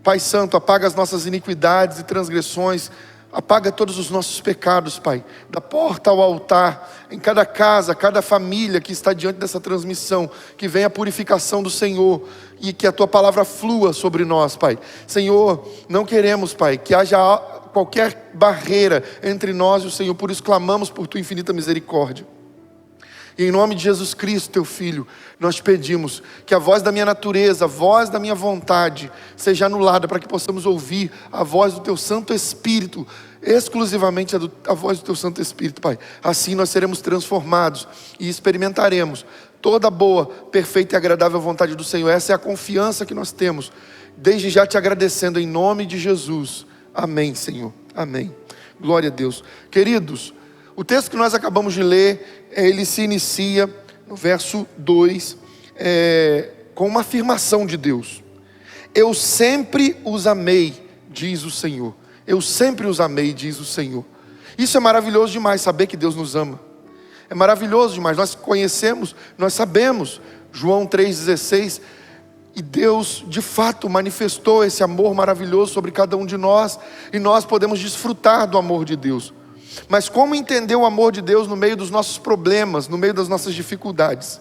Pai Santo, apaga as nossas iniquidades e transgressões, Apaga todos os nossos pecados, Pai, da porta ao altar, em cada casa, cada família que está diante dessa transmissão, que venha a purificação do Senhor e que a Tua palavra flua sobre nós, Pai. Senhor, não queremos, Pai, que haja qualquer barreira entre nós e o Senhor, por isso clamamos por Tua infinita misericórdia. E em nome de Jesus Cristo, Teu Filho, nós pedimos que a voz da minha natureza, a voz da minha vontade, seja anulada para que possamos ouvir a voz do Teu Santo Espírito, exclusivamente a voz do Teu Santo Espírito, Pai. Assim nós seremos transformados e experimentaremos toda a boa, perfeita e agradável vontade do Senhor. Essa é a confiança que nós temos, desde já te agradecendo em nome de Jesus. Amém, Senhor. Amém. Glória a Deus. Queridos, o texto que nós acabamos de ler, ele se inicia no verso 2, com uma afirmação de Deus. Eu sempre os amei, diz o Senhor. Eu sempre os amei, diz o Senhor. Isso é maravilhoso demais, saber que Deus nos ama. É maravilhoso demais, nós conhecemos, nós sabemos, João 3,16, e Deus de fato manifestou esse amor maravilhoso sobre cada um de nós, e nós podemos desfrutar do amor de Deus. Mas como entender o amor de Deus no meio dos nossos problemas, no meio das nossas dificuldades?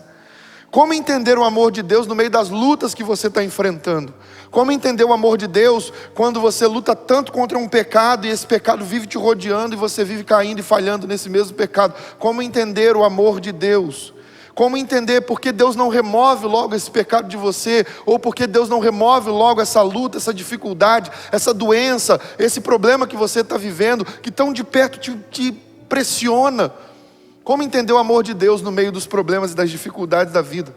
Como entender o amor de Deus no meio das lutas que você está enfrentando? Como entender o amor de Deus quando você luta tanto contra um pecado e esse pecado vive te rodeando e você vive caindo e falhando nesse mesmo pecado? Como entender o amor de Deus? Como entender por que Deus não remove logo esse pecado de você? Ou por que Deus não remove logo essa luta, essa dificuldade, essa doença, esse problema que você está vivendo, que tão de perto te pressiona? Como entender o amor de Deus no meio dos problemas e das dificuldades da vida?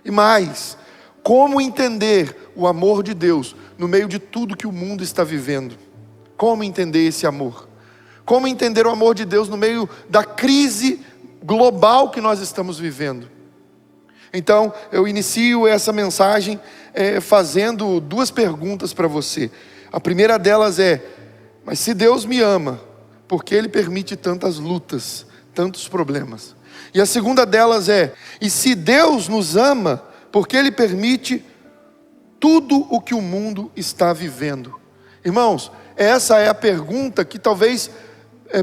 E mais, como entender o amor de Deus no meio de tudo que o mundo está vivendo? Como entender esse amor? Como entender o amor de Deus no meio da crise global que nós estamos vivendo? Então, eu inicio essa mensagem fazendo duas perguntas para você. A primeira delas é: mas se Deus me ama, por que Ele permite tantas lutas, tantos problemas? E a segunda delas é: e se Deus nos ama, por que Ele permite tudo o que o mundo está vivendo? Irmãos, essa é a pergunta que talvez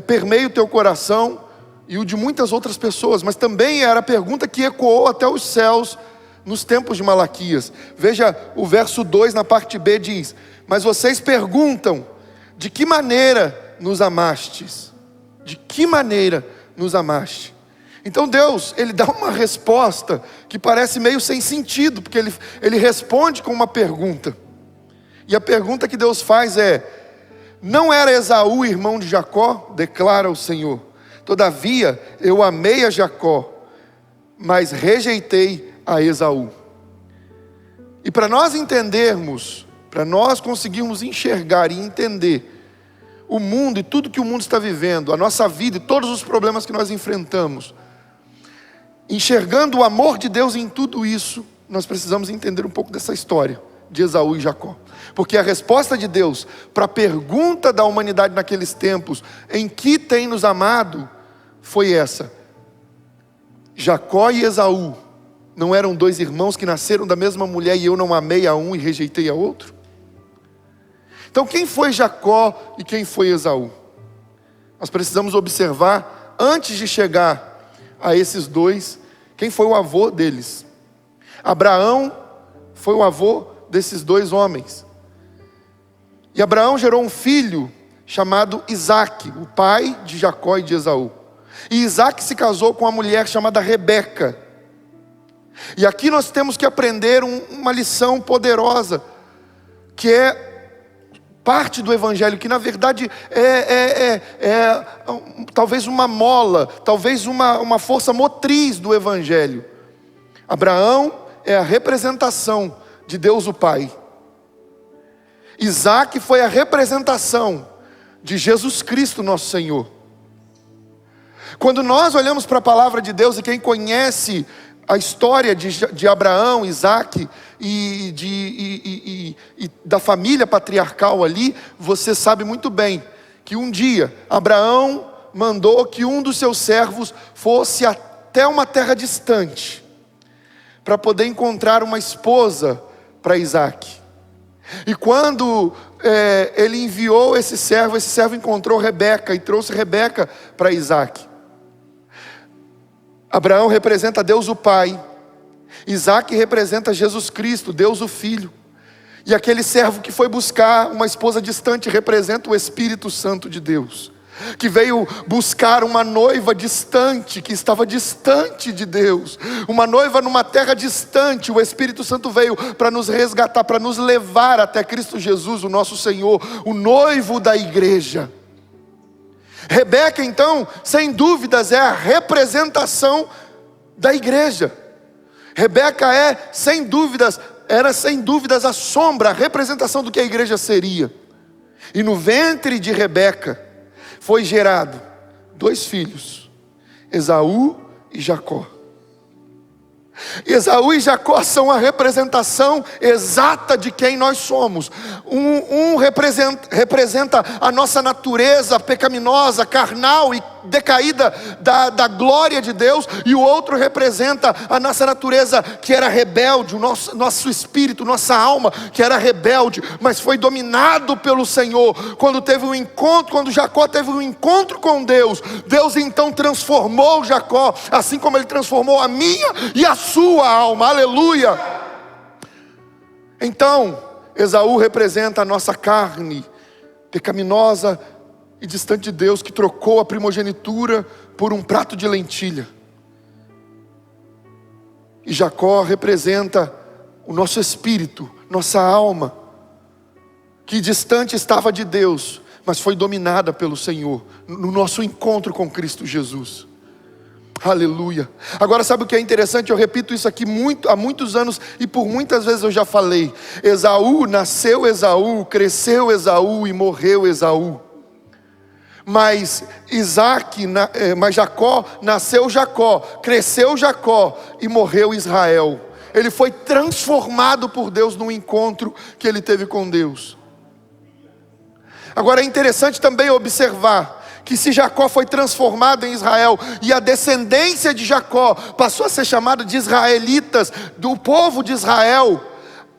permeie o teu coração e o de muitas outras pessoas, mas também era a pergunta que ecoou até os céus nos tempos de Malaquias. Veja o verso 2 na parte B diz: mas vocês perguntam, de que maneira nos amastes? De que maneira nos amaste? Então Deus, Ele dá uma resposta que parece meio sem sentido, porque Ele responde com uma pergunta. E a pergunta que Deus faz é: não era Esaú irmão de Jacó? Declara o Senhor. Todavia eu amei a Jacó, mas rejeitei a Esaú. E para nós entendermos, para nós conseguirmos enxergar e entender o mundo e tudo que o mundo está vivendo, a nossa vida e todos os problemas que nós enfrentamos, enxergando o amor de Deus em tudo isso, nós precisamos entender um pouco dessa história de Esaú e Jacó. Porque a resposta de Deus para a pergunta da humanidade naqueles tempos, em que tem nos amado, foi essa: Jacó e Esaú não eram dois irmãos que nasceram da mesma mulher e eu não amei a um e rejeitei a outro? Então quem foi Jacó e quem foi Esaú? Nós precisamos observar, antes de chegar a esses dois, quem foi o avô deles. Abraão foi o avô desses dois homens. E Abraão gerou um filho chamado Isaque, o pai de Jacó e de Esaú. E Isaque se casou com uma mulher chamada Rebeca. E aqui nós temos que aprender uma lição poderosa, que é parte do Evangelho, que na verdade talvez uma mola, talvez uma força motriz do Evangelho. Abraão é a representação de Deus o Pai. Isaque foi a representação de Jesus Cristo nosso Senhor. Quando nós olhamos para a palavra de Deus, e quem conhece a história de Abraão, Isaque e da família patriarcal ali, você sabe muito bem que um dia Abraão mandou que um dos seus servos fosse até uma terra distante para poder encontrar uma esposa para Isaque. E quando ele enviou esse servo encontrou Rebeca e trouxe Rebeca para Isaac. Abraão representa Deus o Pai, Isaac representa Jesus Cristo, Deus o Filho. E aquele servo que foi buscar uma esposa distante representa o Espírito Santo de Deus, que veio buscar uma noiva distante, que estava distante de Deus, uma noiva numa terra distante. O Espírito Santo veio para nos resgatar, para nos levar até Cristo Jesus, o nosso Senhor, o noivo da igreja. Rebeca, então, sem dúvidas, é a representação da igreja. Rebeca era sem dúvidas a sombra, a representação do que a igreja seria. E no ventre de Rebeca foi gerado 2 filhos, Esaú e Jacó. Esaú e Jacó são a representação exata de quem nós somos. Um representa a nossa natureza pecaminosa, carnal e decaída da glória de Deus, e o outro representa a nossa natureza que era rebelde, o nosso espírito, nossa alma que era rebelde, mas foi dominado pelo Senhor. Quando Jacó teve um encontro com Deus, Deus então transformou Jacó, assim como Ele transformou a minha e a sua alma. Aleluia! Então, Esaú representa a nossa carne pecaminosa e distante de Deus, que trocou a primogenitura por um prato de lentilha. E Jacó representa o nosso espírito, nossa alma, que distante estava de Deus, mas foi dominada pelo Senhor, no nosso encontro com Cristo Jesus. Aleluia. Agora, sabe o que é interessante? Eu repito isso aqui há muitos anos, e por muitas vezes eu já falei. Nasceu Esaú, cresceu Esaú e morreu Esaú. Mas Jacó, nasceu Jacó, cresceu Jacó e morreu Israel. Ele foi transformado por Deus no encontro que ele teve com Deus. Agora é interessante também observar que se Jacó foi transformado em Israel, e a descendência de Jacó passou a ser chamada de israelitas, do povo de Israel,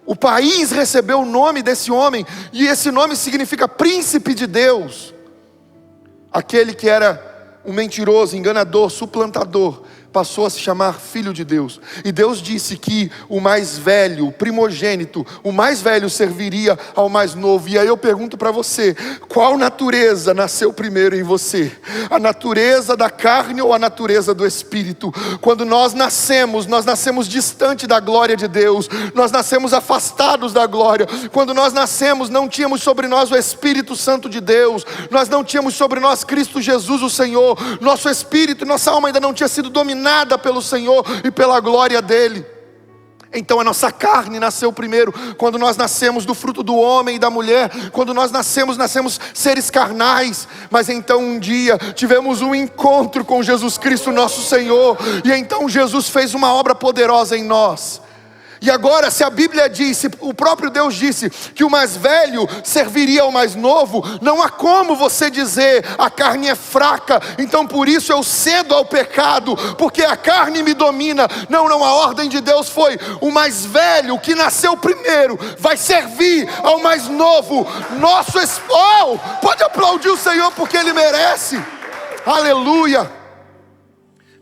o país recebeu o nome desse homem, e esse nome significa príncipe de Deus. Aquele que era um mentiroso, enganador, suplantador, passou a se chamar filho de Deus. E Deus disse que o mais velho, o primogênito, o mais velho serviria ao mais novo. E aí eu pergunto para você, qual natureza nasceu primeiro em você? A natureza da carne ou a natureza do Espírito? Quando nós nascemos distante da glória de Deus, nós nascemos afastados da glória. Quando nós nascemos, não tínhamos sobre nós o Espírito Santo de Deus, nós não tínhamos sobre nós Cristo Jesus o Senhor, nosso espírito, nossa alma ainda não tinha sido dominada pelo Senhor e pela glória dEle. Então a nossa carne nasceu primeiro. Quando nós nascemos do fruto do homem e da mulher, quando nós nascemos seres carnais. Mas então um dia tivemos um encontro com Jesus Cristo nosso Senhor, e então Jesus fez uma obra poderosa em nós. E agora, se a Bíblia disse, o próprio Deus disse que o mais velho serviria ao mais novo, não há como você dizer, a carne é fraca, então por isso eu cedo ao pecado, porque a carne me domina. Não, a ordem de Deus foi, o mais velho, que nasceu primeiro, vai servir ao mais novo. Pode aplaudir o Senhor porque Ele merece. Aleluia,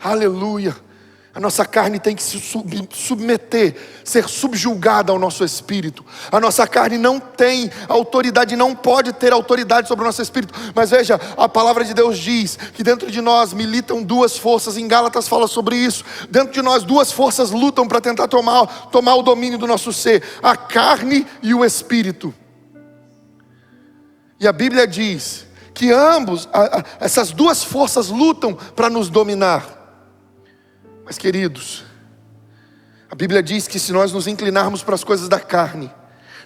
aleluia. A nossa carne tem que se submeter, ser subjugada ao nosso espírito. A nossa carne não tem autoridade, não pode ter autoridade sobre o nosso espírito. Mas veja, a palavra de Deus diz que dentro de nós militam 2 forças. Em Gálatas fala sobre isso. Dentro de nós 2 forças lutam para tentar tomar o domínio do nosso ser: a carne e o espírito. E a Bíblia diz que essas 2 forças lutam para nos dominar. Mas queridos, a Bíblia diz que se nós nos inclinarmos para as coisas da carne,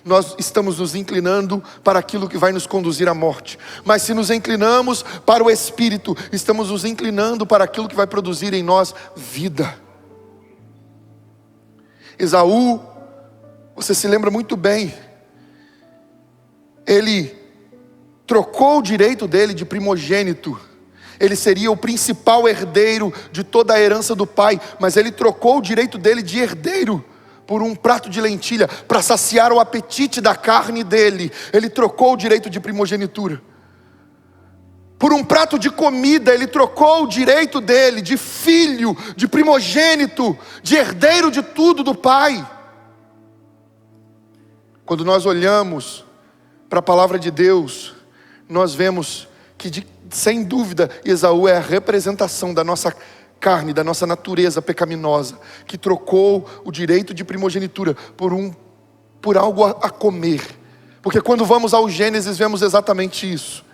nós estamos nos inclinando para aquilo que vai nos conduzir à morte. Mas se nos inclinamos para o Espírito, estamos nos inclinando para aquilo que vai produzir em nós vida. Esaú, você se lembra muito bem, ele trocou o direito dele de primogênito. Ele seria o principal herdeiro de toda a herança do pai, mas ele trocou o direito dele de herdeiro por um prato de lentilha, para saciar o apetite da carne dele, ele trocou o direito de primogenitura. Por um prato de comida, ele trocou o direito dele, de filho, de primogênito, de herdeiro de tudo do pai. Quando nós olhamos para a palavra de Deus, nós vemos que, sem dúvida, Esaú é a representação da nossa carne, da nossa natureza pecaminosa, que trocou o direito de primogenitura por algo a comer. Porque quando vamos ao Gênesis, vemos exatamente isso.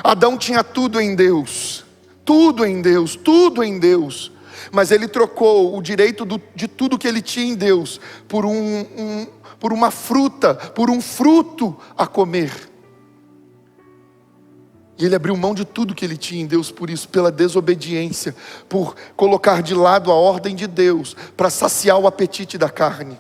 Adão tinha tudo em Deus, tudo em Deus, tudo em Deus, mas ele trocou o direito de tudo que ele tinha em Deus por uma fruta, por um fruto a comer. E ele abriu mão de tudo que ele tinha em Deus por isso, pela desobediência, por colocar de lado a ordem de Deus, para saciar o apetite da carne.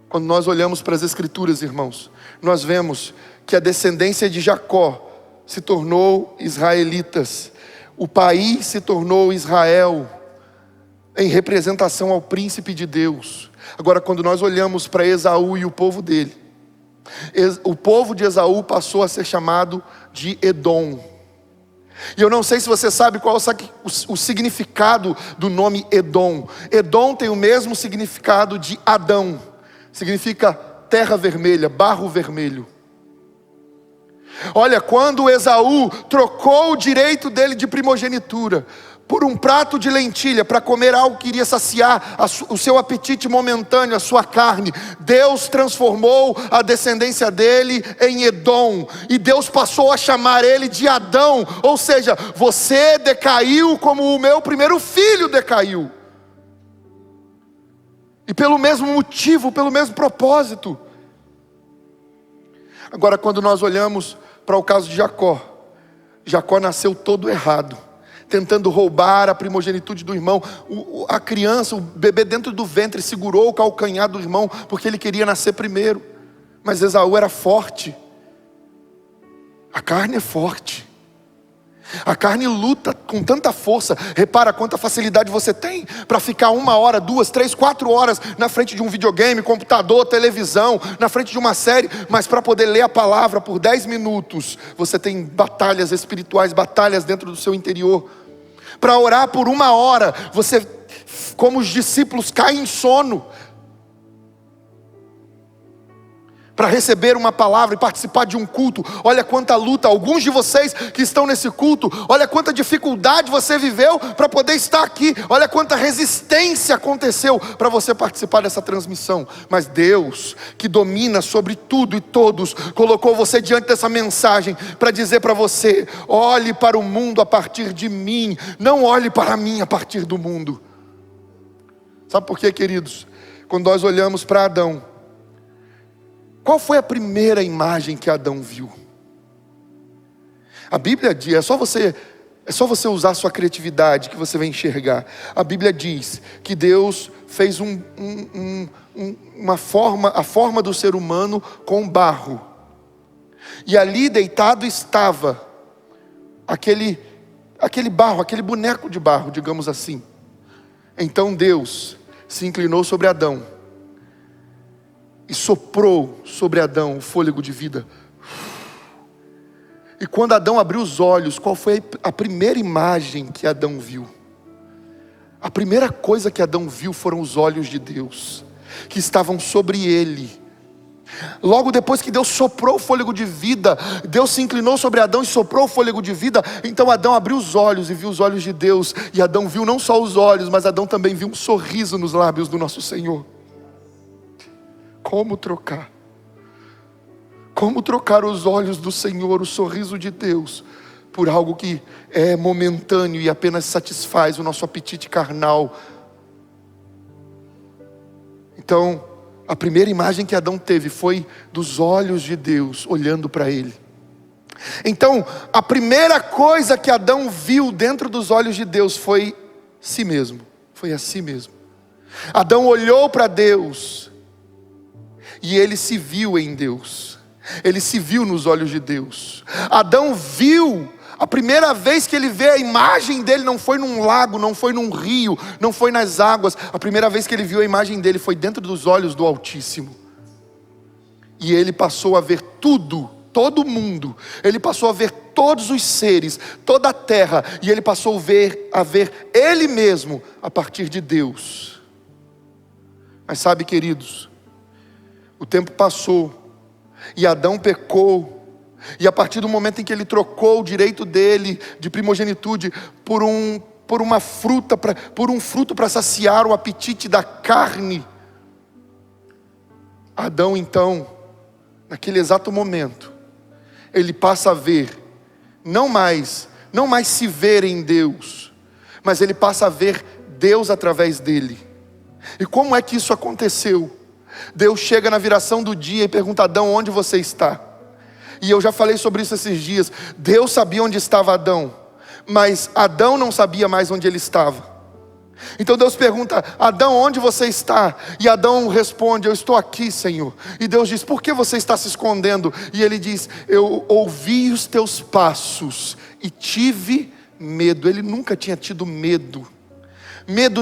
Quando nós olhamos para as Escrituras, irmãos, nós vemos que a descendência de Jacó se tornou israelitas. O país se tornou Israel, em representação ao príncipe de Deus. Agora, quando nós olhamos para Esaú e o povo dele, o povo de Esaú passou a ser chamado de Edom. E eu não sei se você sabe qual o significado do nome Edom. Edom tem o mesmo significado de Adão. Significa terra vermelha, barro vermelho. Olha, quando Esaú trocou o direito dele de primogenitura por um prato de lentilha para comer algo que iria saciar o seu apetite momentâneo, a sua carne, Deus transformou a descendência dele em Edom, e Deus passou a chamar ele de Adão, ou seja, você decaiu como o meu primeiro filho decaiu. E pelo mesmo motivo, pelo mesmo propósito. Agora, quando nós olhamos para o caso de Jacó, Jacó nasceu todo errado, tentando roubar a primogenitude do irmão. A criança, o bebê dentro do ventre, segurou o calcanhar do irmão, porque ele queria nascer primeiro. Mas Esaú era forte. A carne é forte. A carne luta com tanta força. Repara quanta facilidade você tem para ficar 1 hora, 2, 3, 4 horas na frente de um videogame, computador, televisão, na frente de uma série. Mas para poder ler a palavra por 10 minutos, você tem batalhas espirituais, batalhas dentro do seu interior. Para orar por 1 hora, você, como os discípulos, cai em sono. Para receber uma palavra e participar de um culto, olha quanta luta. Alguns de vocês que estão nesse culto, olha quanta dificuldade você viveu para poder estar aqui. Olha quanta resistência aconteceu para você participar dessa transmissão. Mas Deus, que domina sobre tudo e todos, colocou você diante dessa mensagem para dizer para você: olhe para o mundo a partir de mim, não olhe para mim a partir do mundo. Sabe por quê, queridos? Quando nós olhamos para Adão, qual foi a primeira imagem que Adão viu? A Bíblia diz, é só você usar a sua criatividade que você vai enxergar. A Bíblia diz que Deus fez a forma do ser humano com barro. E ali deitado estava aquele barro, aquele boneco de barro, digamos assim. Então Deus se inclinou sobre Adão e soprou sobre Adão o fôlego de vida. E quando Adão abriu os olhos, qual foi a primeira imagem que Adão viu? A primeira coisa que Adão viu foram os olhos de Deus, que estavam sobre ele. Logo depois que Deus soprou o fôlego de vida, Deus se inclinou sobre Adão e soprou o fôlego de vida. Então Adão abriu os olhos e viu os olhos de Deus. E Adão viu não só os olhos, mas Adão também viu um sorriso nos lábios do nosso Senhor. Como trocar? Como trocar os olhos do Senhor, o sorriso de Deus, por algo que é momentâneo e apenas satisfaz o nosso apetite carnal? Então, a primeira imagem que Adão teve foi dos olhos de Deus olhando para ele. Então, a primeira coisa que Adão viu dentro dos olhos de Deus foi si mesmo. Foi a si mesmo. Adão olhou para Deus e ele se viu em Deus. Ele se viu nos olhos de Deus. Adão viu A primeira vez que ele vê a imagem dele não foi num lago, não foi num rio, não foi nas águas. A primeira vez que ele viu a imagem dele foi dentro dos olhos do Altíssimo. E ele passou a ver tudo, todo mundo. Ele passou a ver todos os seres, toda a terra. E ele passou a ver ele mesmo a partir de Deus. Mas sabe, queridos, o tempo passou e Adão pecou. E a partir do momento em que ele trocou o direito dele de primogenitude por um fruto para saciar o apetite da carne, Adão então, naquele exato momento, ele passa a ver, não mais se ver em Deus, mas ele passa a ver Deus através dele. E como é que isso aconteceu? Deus chega na viração do dia e pergunta: Adão, onde você está? E eu já falei sobre isso esses dias. Deus sabia onde estava Adão, mas Adão não sabia mais onde ele estava. Então Deus pergunta: Adão, onde você está? E Adão responde: eu estou aqui, Senhor. E Deus diz: por que você está se escondendo? E ele diz: eu ouvi os teus passos e tive medo. Ele nunca tinha tido medo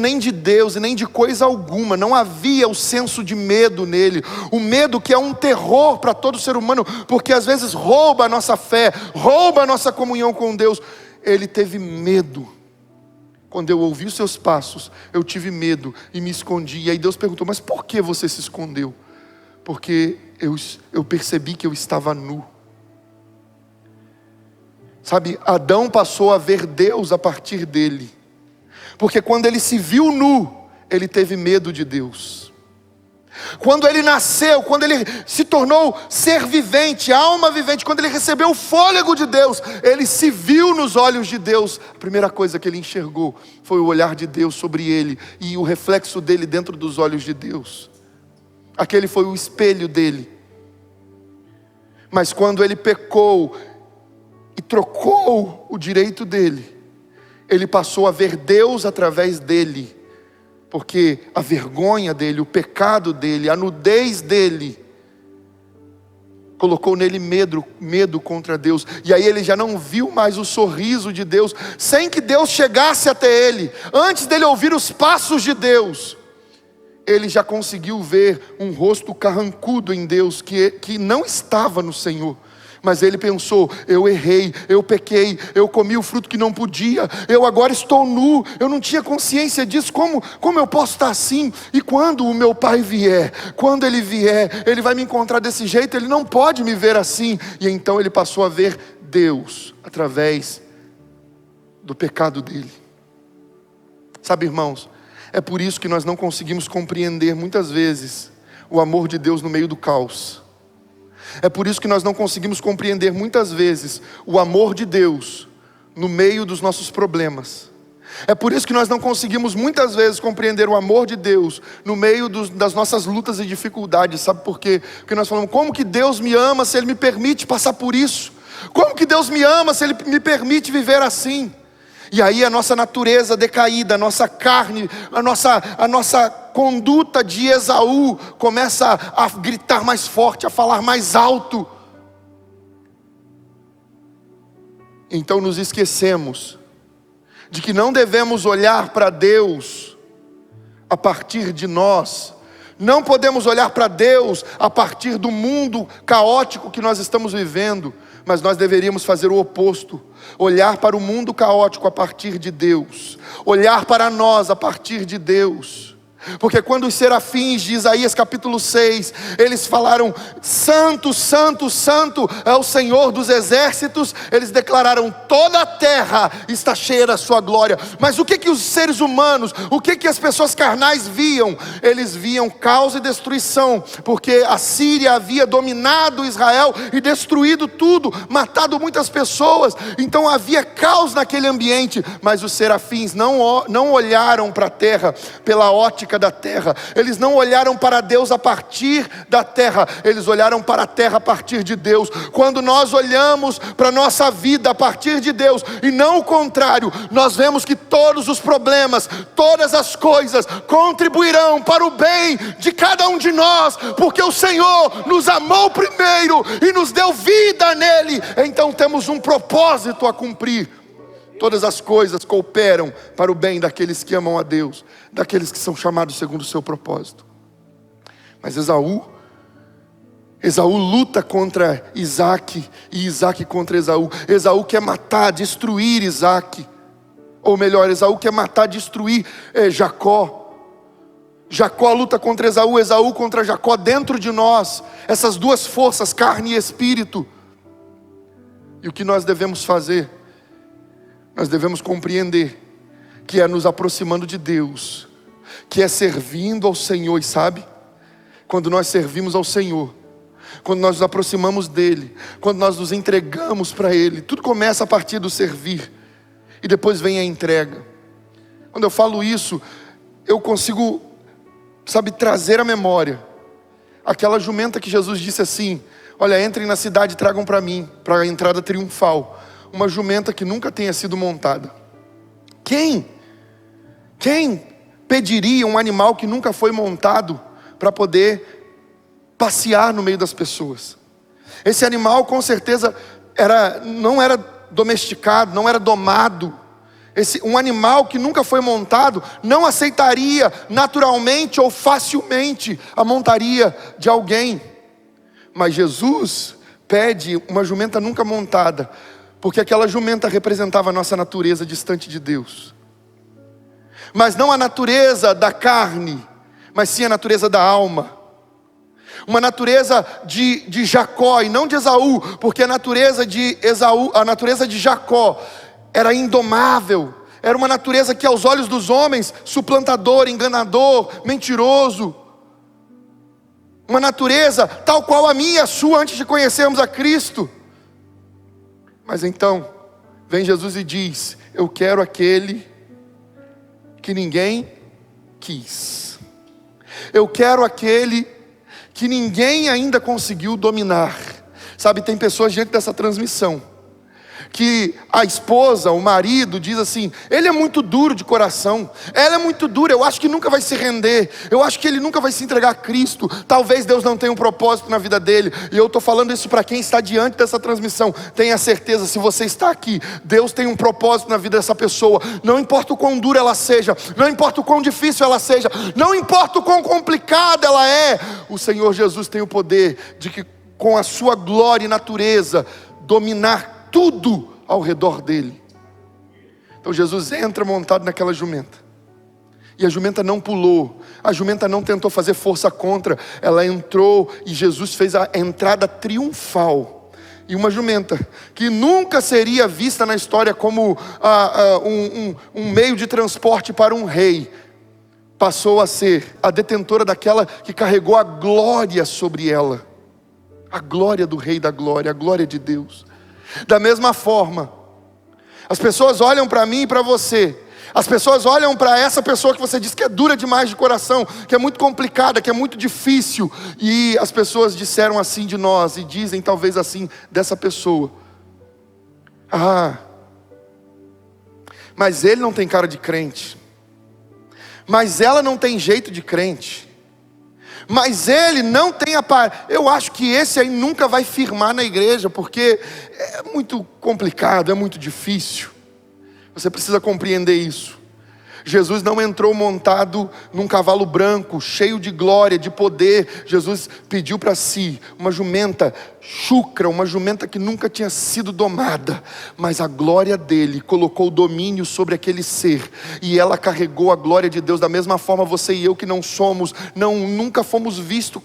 nem de Deus e nem de coisa alguma. Não havia o senso de medo nele. O medo que é um terror para todo ser humano, porque às vezes rouba a nossa fé, rouba a nossa comunhão com Deus. Ele teve medo. Quando eu ouvi os seus passos, eu tive medo e me escondi. E aí Deus perguntou: mas por que você se escondeu? Porque eu percebi que eu estava nu. Sabe, Adão passou a ver Deus a partir dele. Porque quando ele se viu nu, ele teve medo de Deus. Quando ele nasceu, quando ele se tornou ser vivente, alma vivente, quando ele recebeu o fôlego de Deus, ele se viu nos olhos de Deus. A primeira coisa que ele enxergou foi o olhar de Deus sobre ele e o reflexo dele dentro dos olhos de Deus. Aquele foi o espelho dele. Mas quando ele pecou e trocou o direito dele, ele passou a ver Deus através dele, porque a vergonha dele, o pecado dele, a nudez dele, colocou nele medo contra Deus. E aí ele já não viu mais o sorriso de Deus, sem que Deus chegasse até ele. Antes dele ouvir os passos de Deus, ele já conseguiu ver um rosto carrancudo em Deus, que não estava no Senhor. Mas ele pensou: eu errei, eu pequei, eu comi o fruto que não podia, eu agora estou nu, eu não tinha consciência disso, como eu posso estar assim? E quando o meu pai vier, quando ele vier, ele vai me encontrar desse jeito, ele não pode me ver assim. E então ele passou a ver Deus através do pecado dele. Sabe, irmãos, é por isso que nós não conseguimos compreender muitas vezes o amor de Deus no meio do caos. É por isso que nós não conseguimos compreender muitas vezes o amor de Deus no meio dos nossos problemas. É por isso que nós não conseguimos muitas vezes compreender o amor de Deus no meio das nossas lutas e dificuldades. Sabe por quê? Porque nós falamos: como que Deus me ama se Ele me permite passar por isso? Como que Deus me ama se Ele me permite viver assim? E aí a nossa natureza decaída, a nossa carne, a nossa conduta de Esaú começa a gritar mais forte, a falar mais alto. Então nos esquecemos de que não devemos olhar para Deus a partir de nós. Não podemos olhar para Deus a partir do mundo caótico que nós estamos vivendo. Mas nós deveríamos fazer o oposto. Olhar para o mundo caótico a partir de Deus. Olhar para nós a partir de Deus. Porque quando os serafins de Isaías capítulo 6, eles falaram: santo, santo, santo é o Senhor dos exércitos, eles declararam: toda a terra está cheia da sua glória. Mas o que os seres humanos, o que as pessoas carnais viam? Eles viam caos e destruição, porque a Síria havia dominado Israel e destruído tudo, matado muitas pessoas. Então havia caos naquele ambiente. Mas os serafins não olharam para a terra pela ótica fábrica da terra. Eles não olharam para Deus a partir da terra, eles olharam para a terra a partir de Deus. Quando nós olhamos para a nossa vida a partir de Deus e não o contrário, nós vemos que todos os problemas, todas as coisas contribuirão para o bem de cada um de nós, porque o Senhor nos amou primeiro e nos deu vida nele. Então temos um propósito a cumprir. Todas as coisas cooperam para o bem daqueles que amam a Deus, daqueles que são chamados segundo o seu propósito. Mas Esaú luta contra Isaac e Isaac contra Esaú. Esaú quer matar, destruir Isaac. Ou melhor, Esaú quer matar, destruir Jacó. Jacó luta contra Esaú, Esaú contra Jacó. Dentro de nós, essas duas forças, carne e espírito. E o que nós devemos fazer? Nós devemos compreender que é nos aproximando de Deus, que é servindo ao Senhor. E sabe, quando nós servimos ao Senhor, quando nós nos aproximamos dEle, quando nós nos entregamos para Ele, tudo começa a partir do servir, e depois vem a entrega. Quando eu falo isso, eu consigo, trazer à memória aquela jumenta que Jesus disse assim: olha, entrem na cidade e tragam para mim, para a entrada triunfal, uma jumenta que nunca tenha sido montada. Quem pediria um animal que nunca foi montado para poder passear no meio das pessoas? Esse animal com certeza não era domesticado, não era domado. Um animal que nunca foi montado não aceitaria naturalmente ou facilmente a montaria de alguém. Mas Jesus pede uma jumenta nunca montada, porque aquela jumenta representava a nossa natureza distante de Deus. Mas não a natureza da carne, mas sim a natureza da alma. Uma natureza de Jacó e não de Esaú, porque a natureza de Jacó era indomável. Era uma natureza que aos olhos dos homens, suplantador, enganador, mentiroso. Uma natureza tal qual a minha e a sua antes de conhecermos a Cristo. Mas então, vem Jesus e diz: eu quero aquele que ninguém quis. Eu quero aquele que ninguém ainda conseguiu dominar. Sabe, tem pessoas diante dessa transmissão que a esposa, o marido diz assim: ele é muito duro de coração, ela é muito dura, eu acho que nunca vai se render, eu acho que ele nunca vai se entregar a Cristo, talvez Deus não tenha um propósito na vida dele. E eu estou falando isso para quem está diante dessa transmissão. Tenha certeza, se você está aqui, Deus tem um propósito na vida dessa pessoa. Não importa o quão dura ela seja, não importa o quão difícil ela seja, não importa o quão complicada ela é, o Senhor Jesus tem o poder de que com a sua glória e natureza dominar tudo ao redor dele. Então Jesus entra montado naquela jumenta, e a jumenta não pulou, a jumenta não tentou fazer força contra, ela entrou e Jesus fez a entrada triunfal. E uma jumenta que nunca seria vista na história como um meio de transporte para um rei, passou a ser a detentora daquela que carregou a glória sobre ela, a glória do Rei da Glória, a glória de Deus. Da mesma forma, as pessoas olham para mim e para você, as pessoas olham para essa pessoa que você diz que é dura demais de coração, que é muito complicada, que é muito difícil, e as pessoas disseram assim de nós, e dizem talvez assim dessa pessoa: ah, mas ele não tem cara de crente, mas ela não tem jeito de crente, mas ele não tem eu acho que esse aí nunca vai firmar na igreja, porque é muito complicado, é muito difícil. Você precisa compreender isso. Jesus não entrou montado num cavalo branco, cheio de glória, de poder. Jesus pediu para si uma jumenta chucra, uma jumenta que nunca tinha sido domada, mas a glória dele colocou o domínio sobre aquele ser, e ela carregou a glória de Deus. Da mesma forma, você e eu que nunca fomos vistos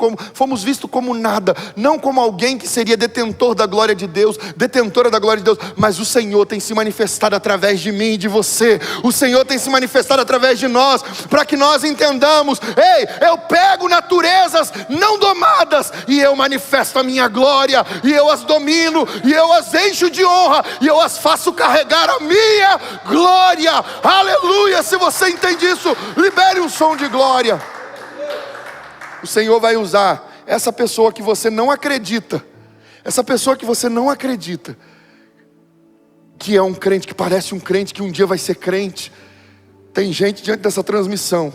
como nada, não como alguém que seria detentor da glória de Deus, detentora da glória de Deus, mas o Senhor tem se manifestado através de mim e de você. O Senhor tem se manifestado manifestar através de nós, para que nós entendamos: ei, eu pego naturezas não domadas e eu manifesto a minha glória, e eu as domino, e eu as encho de honra, e eu as faço carregar a minha glória. Aleluia! Se você entende isso, libere um som de glória. O Senhor vai usar essa pessoa que você não acredita, que é um crente, que parece um crente, que um dia vai ser crente. Tem gente diante dessa transmissão,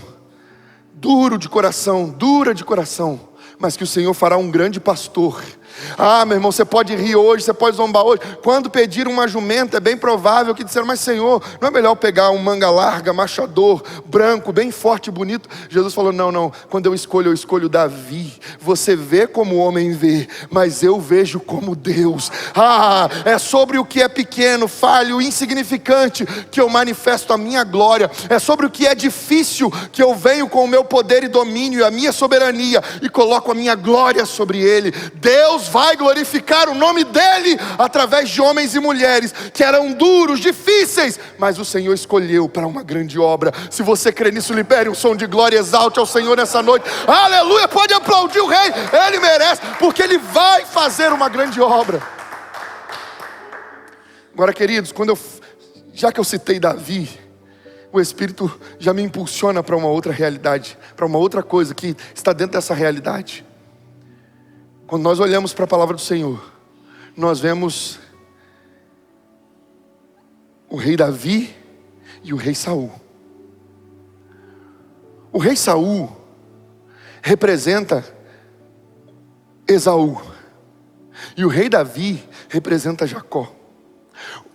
dura de coração, mas que o Senhor fará um grande pastor. Ah, meu irmão, você pode rir hoje, você pode zombar hoje. Quando pediram uma jumenta, é bem provável que disseram: mas Senhor, não é melhor pegar um manga larga, machador, branco, bem forte e bonito? Jesus falou: não, quando eu escolho Davi. Você vê como o homem vê, mas eu vejo como Deus. Ah, é sobre o que é pequeno, falho, insignificante, que eu manifesto a minha glória. É sobre o que é difícil, que eu venho com o meu poder e domínio e a minha soberania, e coloco a minha glória sobre ele. Deus vai glorificar o nome dele através de homens e mulheres que eram duros, difíceis, mas o Senhor escolheu para uma grande obra. Se você crê nisso, libere um som de glória, exalte ao Senhor nessa noite. Aleluia! Pode aplaudir o rei, ele merece, porque ele vai fazer uma grande obra. Agora, queridos, já que eu citei Davi, o Espírito já me impulsiona para uma outra realidade, para uma outra coisa que está dentro dessa realidade. Quando nós olhamos para a palavra do Senhor, nós vemos o rei Davi e o rei Saul. O rei Saul representa Esaú, e o rei Davi representa Jacó.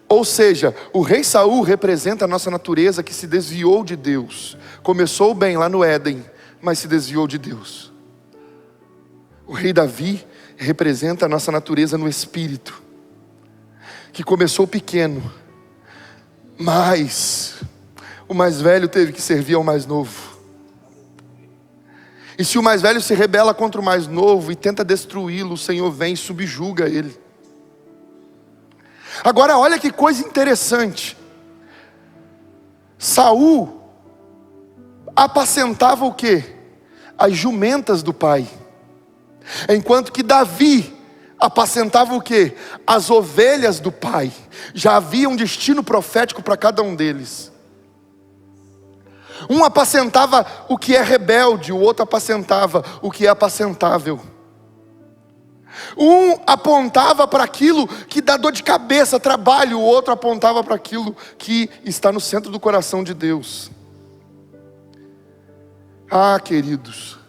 Ou seja, o rei Saul representa a nossa natureza que se desviou de Deus. Começou bem lá no Éden, mas se desviou de Deus. O rei Davi representa a nossa natureza no espírito, que começou pequeno, mas o mais velho teve que servir ao mais novo. E se o mais velho se rebela contra o mais novo e tenta destruí-lo, o Senhor vem e subjuga ele. Agora olha que coisa interessante. Saul apacentava o quê? As jumentas do pai. Enquanto que Davi apacentava o quê? As ovelhas do pai. Já havia um destino profético para cada um deles. Um apacentava o que é rebelde, o outro apacentava o que é apacentável. Um apontava para aquilo que dá dor de cabeça, trabalho, o outro apontava para aquilo que está no centro do coração de Deus. Ah, queridos,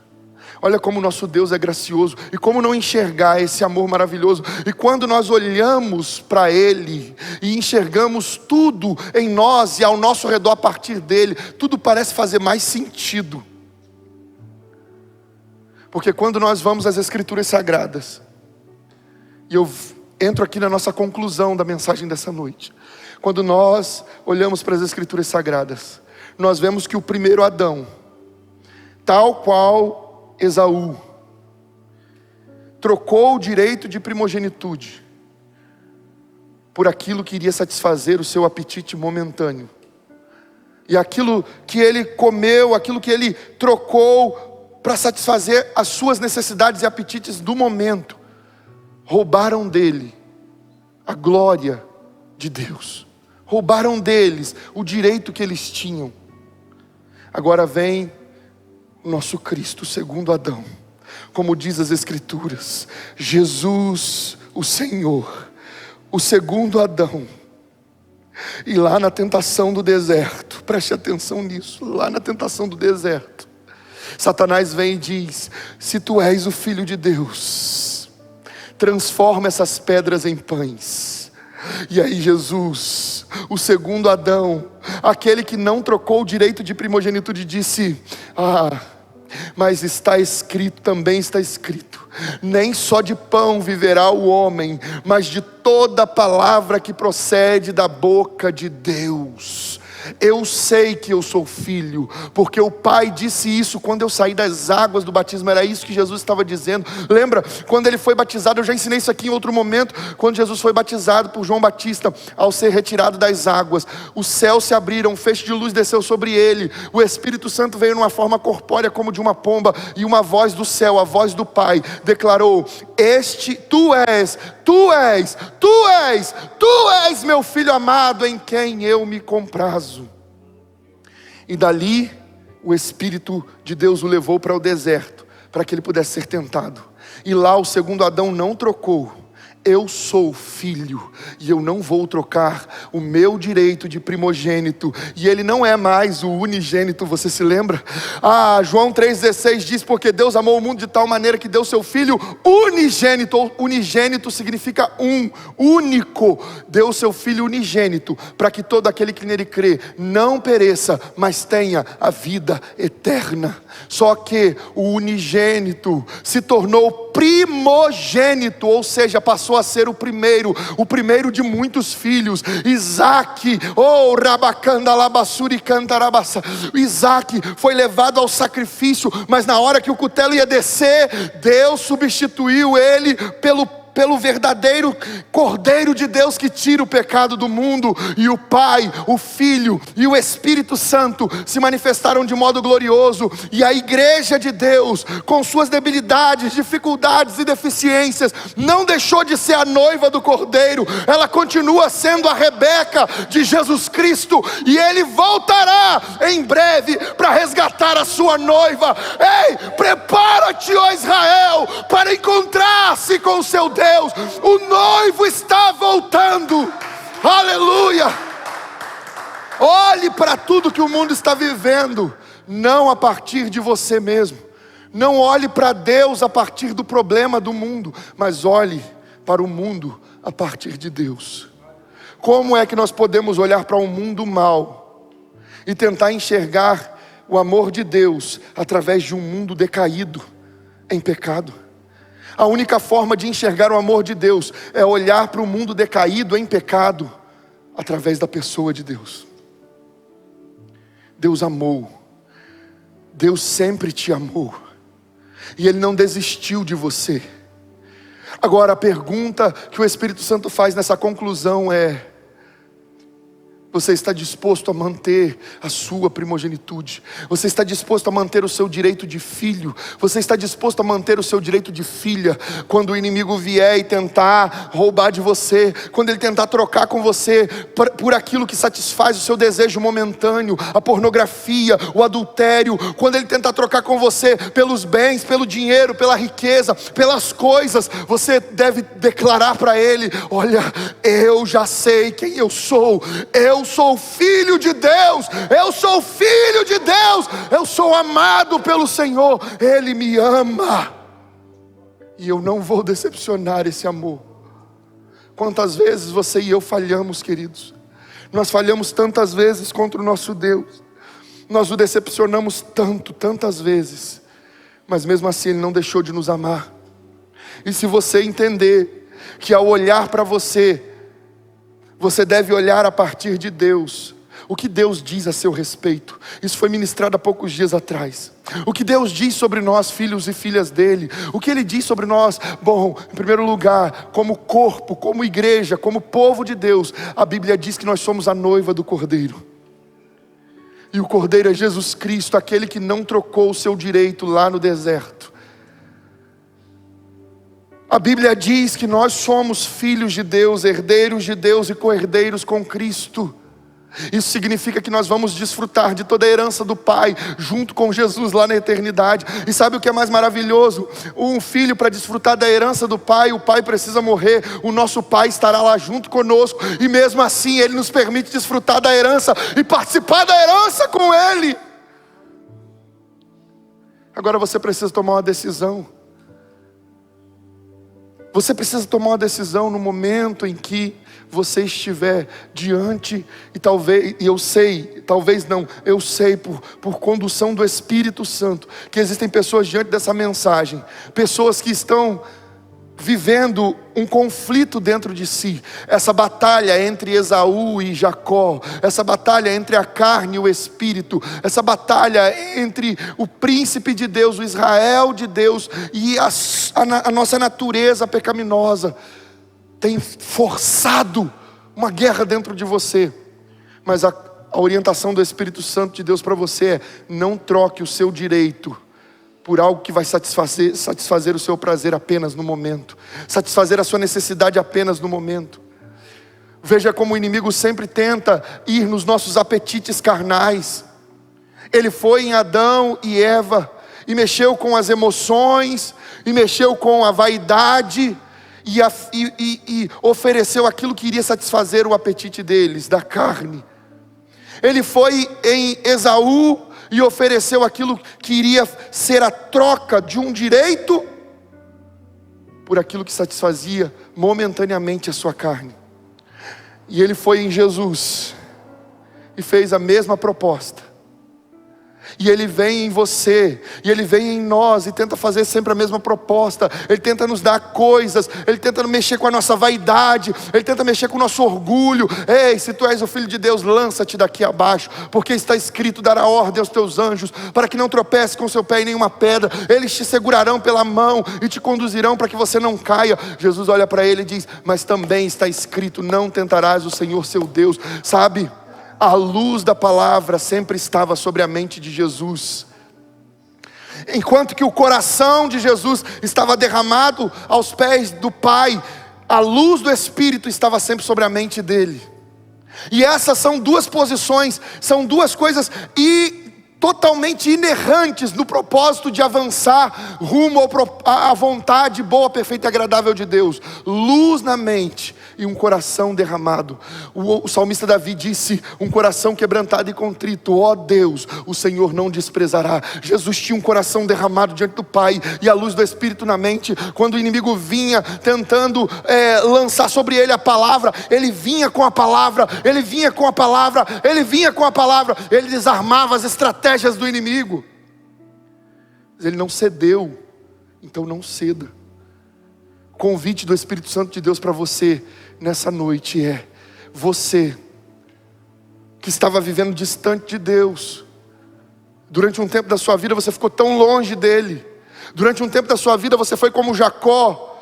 olha como nosso Deus é gracioso, e como não enxergar esse amor maravilhoso. E quando nós olhamos para Ele e enxergamos tudo em nós e ao nosso redor a partir dEle, tudo parece fazer mais sentido. Porque quando nós vamos às Escrituras Sagradas, e eu entro aqui na nossa conclusão da mensagem dessa noite, quando nós olhamos para as Escrituras Sagradas, nós vemos que o primeiro Adão, tal qual Esaú, trocou o direito de primogenitude por aquilo que iria satisfazer o seu apetite momentâneo. E aquilo que ele comeu, aquilo que ele trocou para satisfazer as suas necessidades e apetites do momento, roubaram dele a glória de Deus. Roubaram deles o direito que eles tinham. Agora vem o nosso Cristo, o segundo Adão. Como diz as Escrituras, Jesus, o Senhor, o segundo Adão. E lá na tentação do deserto, preste atenção nisso, lá na tentação do deserto, Satanás vem e diz: se tu és o Filho de Deus, transforma essas pedras em pães. E aí Jesus, o segundo Adão, aquele que não trocou o direito de primogenitude, disse: mas está escrito, também está escrito, nem só de pão viverá o homem, mas de toda palavra que procede da boca de Deus. Eu sei que eu sou filho, porque o Pai disse isso quando eu saí das águas do batismo. Era isso que Jesus estava dizendo. Lembra, quando ele foi batizado, eu já ensinei isso aqui em outro momento, quando Jesus foi batizado por João Batista, ao ser retirado das águas, os céus se abriram, um feixe de luz desceu sobre ele, o Espírito Santo veio numa forma corpórea como de uma pomba, e uma voz do céu, a voz do Pai, declarou: tu és meu filho amado, em quem eu me comprazo. E dali o Espírito de Deus o levou para o deserto, para que ele pudesse ser tentado. E lá o segundo Adão não trocou. Eu sou filho, e eu não vou trocar o meu direito de primogênito. E ele não é mais o unigênito, você se lembra? João 3,16 diz: porque Deus amou o mundo de tal maneira que deu seu filho unigênito. Unigênito significa único. Deu seu filho unigênito, para que todo aquele que nele crê não pereça, mas tenha a vida eterna. Só que o unigênito se tornou primogênito, ou seja, passou a ser o primeiro de muitos filhos. Isaac, Isaac foi levado ao sacrifício, mas na hora que o cutelo ia descer, Deus substituiu ele pelo verdadeiro Cordeiro de Deus que tira o pecado do mundo. E o Pai, o Filho e o Espírito Santo se manifestaram de modo glorioso. E a igreja de Deus, com suas debilidades, dificuldades e deficiências, não deixou de ser a noiva do Cordeiro. Ela continua sendo a Rebeca de Jesus Cristo, e Ele voltará em breve para resgatar a sua noiva. Ei, prepara-te, ó Israel, para encontrar-se com o seu Deus. O noivo está voltando. Aleluia. Olhe para tudo que o mundo está vivendo, não a partir de você mesmo. Não olhe para Deus a partir do problema do mundo, mas olhe para o mundo a partir de Deus. Como é que nós podemos olhar para um mundo mau e tentar enxergar o amor de Deus através de um mundo decaído em pecado? A única forma de enxergar o amor de Deus é olhar para o mundo decaído em pecado através da pessoa de Deus. Deus amou. Deus sempre te amou. E Ele não desistiu de você. Agora a pergunta que o Espírito Santo faz nessa conclusão é: você está disposto a manter a sua primogenitude? Você está disposto a manter o seu direito de filho? Você está disposto a manter o seu direito de filha? Quando o inimigo vier e tentar roubar de você, quando ele tentar trocar com você por aquilo que satisfaz o seu desejo momentâneo, a pornografia, o adultério, quando ele tentar trocar com você pelos bens, pelo dinheiro, pela riqueza, pelas coisas, você deve declarar para ele: olha, eu já sei quem eu sou. Eu sou filho de Deus, eu sou filho de Deus, eu sou amado pelo Senhor, Ele me ama, e eu não vou decepcionar esse amor. Quantas vezes você e eu falhamos, queridos? Nós falhamos tantas vezes contra o nosso Deus, nós o decepcionamos tantas vezes, mas mesmo assim Ele não deixou de nos amar. E se você entender que ao olhar para você deve olhar a partir de Deus, o que Deus diz a seu respeito. Isso foi ministrado há poucos dias atrás. O que Deus diz sobre nós, filhos e filhas dele. O que Ele diz sobre nós? Bom, em primeiro lugar, como corpo, como igreja, como povo de Deus, a Bíblia diz que nós somos a noiva do Cordeiro. E o Cordeiro é Jesus Cristo, aquele que não trocou o seu direito lá no deserto. A Bíblia diz que nós somos filhos de Deus, herdeiros de Deus e co-herdeiros com Cristo. Isso significa que nós vamos desfrutar de toda a herança do Pai, junto com Jesus lá na eternidade. E sabe o que é mais maravilhoso? Um filho, para desfrutar da herança do Pai, o Pai precisa morrer. O nosso Pai estará lá junto conosco, e mesmo assim Ele nos permite desfrutar da herança e participar da herança com Ele. Agora você precisa tomar uma decisão. Você precisa tomar uma decisão no momento em que você estiver diante, eu sei por condução do Espírito Santo, que existem pessoas diante dessa mensagem, pessoas que estão vivendo um conflito dentro de si, essa batalha entre Esaú e Jacó, essa batalha entre a carne e o espírito, essa batalha entre o príncipe de Deus, o Israel de Deus e a nossa natureza pecaminosa, tem forçado uma guerra dentro de você. Mas a orientação do Espírito Santo de Deus para você é: não troque o seu direito por algo que vai satisfazer o seu prazer apenas no momento, satisfazer a sua necessidade apenas no momento. Veja como o inimigo sempre tenta ir nos nossos apetites carnais. Ele foi em Adão e Eva e mexeu com as emoções, e mexeu com a vaidade, e ofereceu aquilo que iria satisfazer o apetite deles, da carne. Ele foi em Esaú e ofereceu aquilo que iria ser a troca de um direito por aquilo que satisfazia momentaneamente a sua carne. E ele foi em Jesus e fez a mesma proposta. E ele vem em você, e ele vem em nós, e tenta fazer sempre a mesma proposta. Ele tenta nos dar coisas, ele tenta mexer com a nossa vaidade, ele tenta mexer com o nosso orgulho. Ei, se tu és o Filho de Deus, lança-te daqui abaixo, porque está escrito: dará ordem aos teus anjos, para que não tropece com o seu pé em nenhuma pedra. Eles te segurarão pela mão e te conduzirão para que você não caia. Jesus olha para ele e diz: mas também está escrito: não tentarás o Senhor seu Deus. Sabe? A luz da palavra sempre estava sobre a mente de Jesus. Enquanto que o coração de Jesus estava derramado aos pés do Pai, a luz do Espírito estava sempre sobre a mente dele. E essas são duas posições, são duas coisas totalmente inerrantes no propósito de avançar rumo à vontade boa, perfeita e agradável de Deus. Luz na mente e um coração derramado. O salmista Davi disse: um coração quebrantado e contrito, ó Deus, o Senhor não desprezará. Jesus tinha um coração derramado diante do Pai, e a luz do Espírito na mente. Quando o inimigo vinha tentando lançar sobre ele a palavra, ele vinha com a palavra, ele vinha com a palavra, ele vinha com a palavra, ele desarmava as estratégias do inimigo. Mas ele não cedeu. Então não ceda. O convite do Espírito Santo de Deus para você nessa noite é: você que estava vivendo distante de Deus, durante um tempo da sua vida você ficou tão longe dele, durante um tempo da sua vida você foi como Jacó,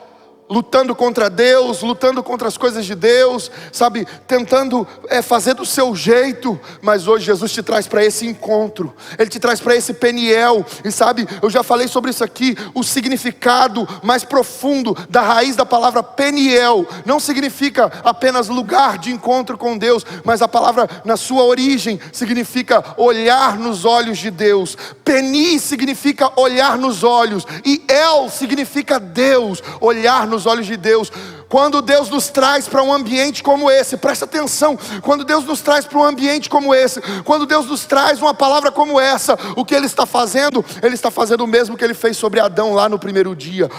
lutando contra Deus, lutando contra as coisas de Deus, sabe, tentando fazer do seu jeito. Mas hoje Jesus te traz para esse encontro, Ele te traz para esse Peniel. E sabe, eu já falei sobre isso aqui, o significado mais profundo da raiz da palavra Peniel não significa apenas lugar de encontro com Deus, mas a palavra na sua origem significa olhar nos olhos de Deus. Peni significa olhar nos olhos, e El significa Deus, olhar nos olhos de Deus. Quando Deus nos traz para um ambiente como esse, presta atenção, quando Deus nos traz para um ambiente como esse, quando Deus nos traz uma palavra como essa, o que Ele está fazendo? Ele está fazendo o mesmo que Ele fez sobre Adão lá no primeiro dia,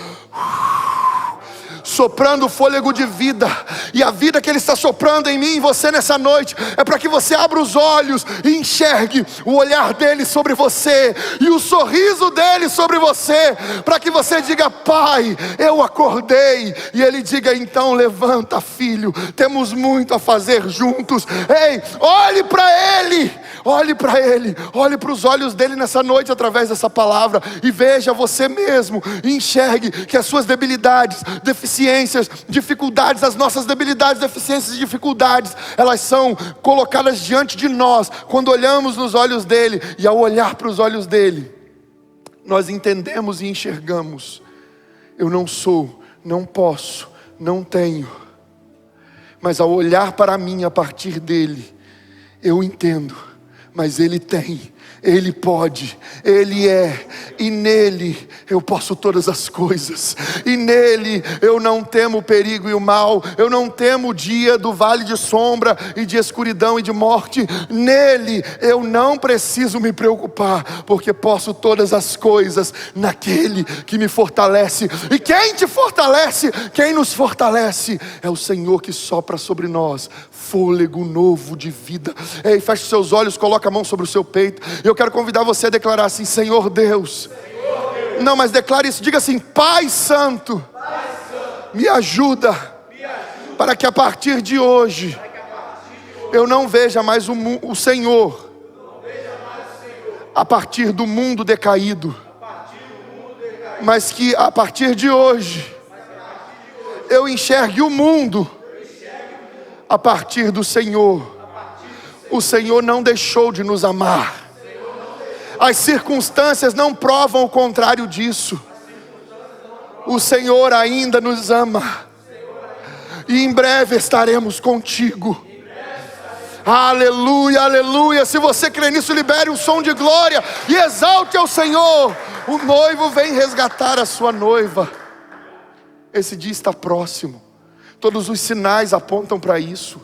soprando o fôlego de vida. E a vida que Ele está soprando em mim e em você nessa noite é para que você abra os olhos e enxergue o olhar dEle sobre você e o sorriso dEle sobre você, para que você diga: Pai, eu acordei. E Ele diga: então levanta, filho, temos muito a fazer juntos. Ei, olhe para Ele, olhe para Ele, olhe para os olhos dEle nessa noite através dessa palavra, e veja você mesmo, e enxergue que as suas debilidades, deficiências, dificuldades, as nossas debilidades, deficiências e dificuldades, elas são colocadas diante de nós quando olhamos nos olhos dEle. E ao olhar para os olhos dEle, nós entendemos e enxergamos: eu não sou, não posso, não tenho. Mas ao olhar para mim a partir dEle, eu entendo: mas Ele tem, Ele pode, Ele é, e nele eu posso todas as coisas, e nele eu não temo o perigo e o mal, eu não temo o dia do vale de sombra e de escuridão e de morte. Nele eu não preciso me preocupar, porque posso todas as coisas naquele que me fortalece. E quem te fortalece, quem nos fortalece, é o Senhor que sopra sobre nós fôlego novo de vida. Ei, feche seus olhos, coloca a mão sobre o seu peito. Eu quero convidar você a declarar assim: Senhor Deus. Não, mas declare isso, diga assim: Pai Santo, Me ajuda para que a partir de hoje eu não veja mais o Senhor a partir do mundo decaído, mas que a partir de hoje eu enxergue o mundo a partir do Senhor. O Senhor não deixou de nos amar. As circunstâncias não provam o contrário disso. O Senhor ainda nos ama. E em breve estaremos contigo. Aleluia, aleluia. Se você crê nisso, libere um som de glória e exalte ao Senhor. O noivo vem resgatar a sua noiva. Esse dia está próximo. Todos os sinais apontam para isso.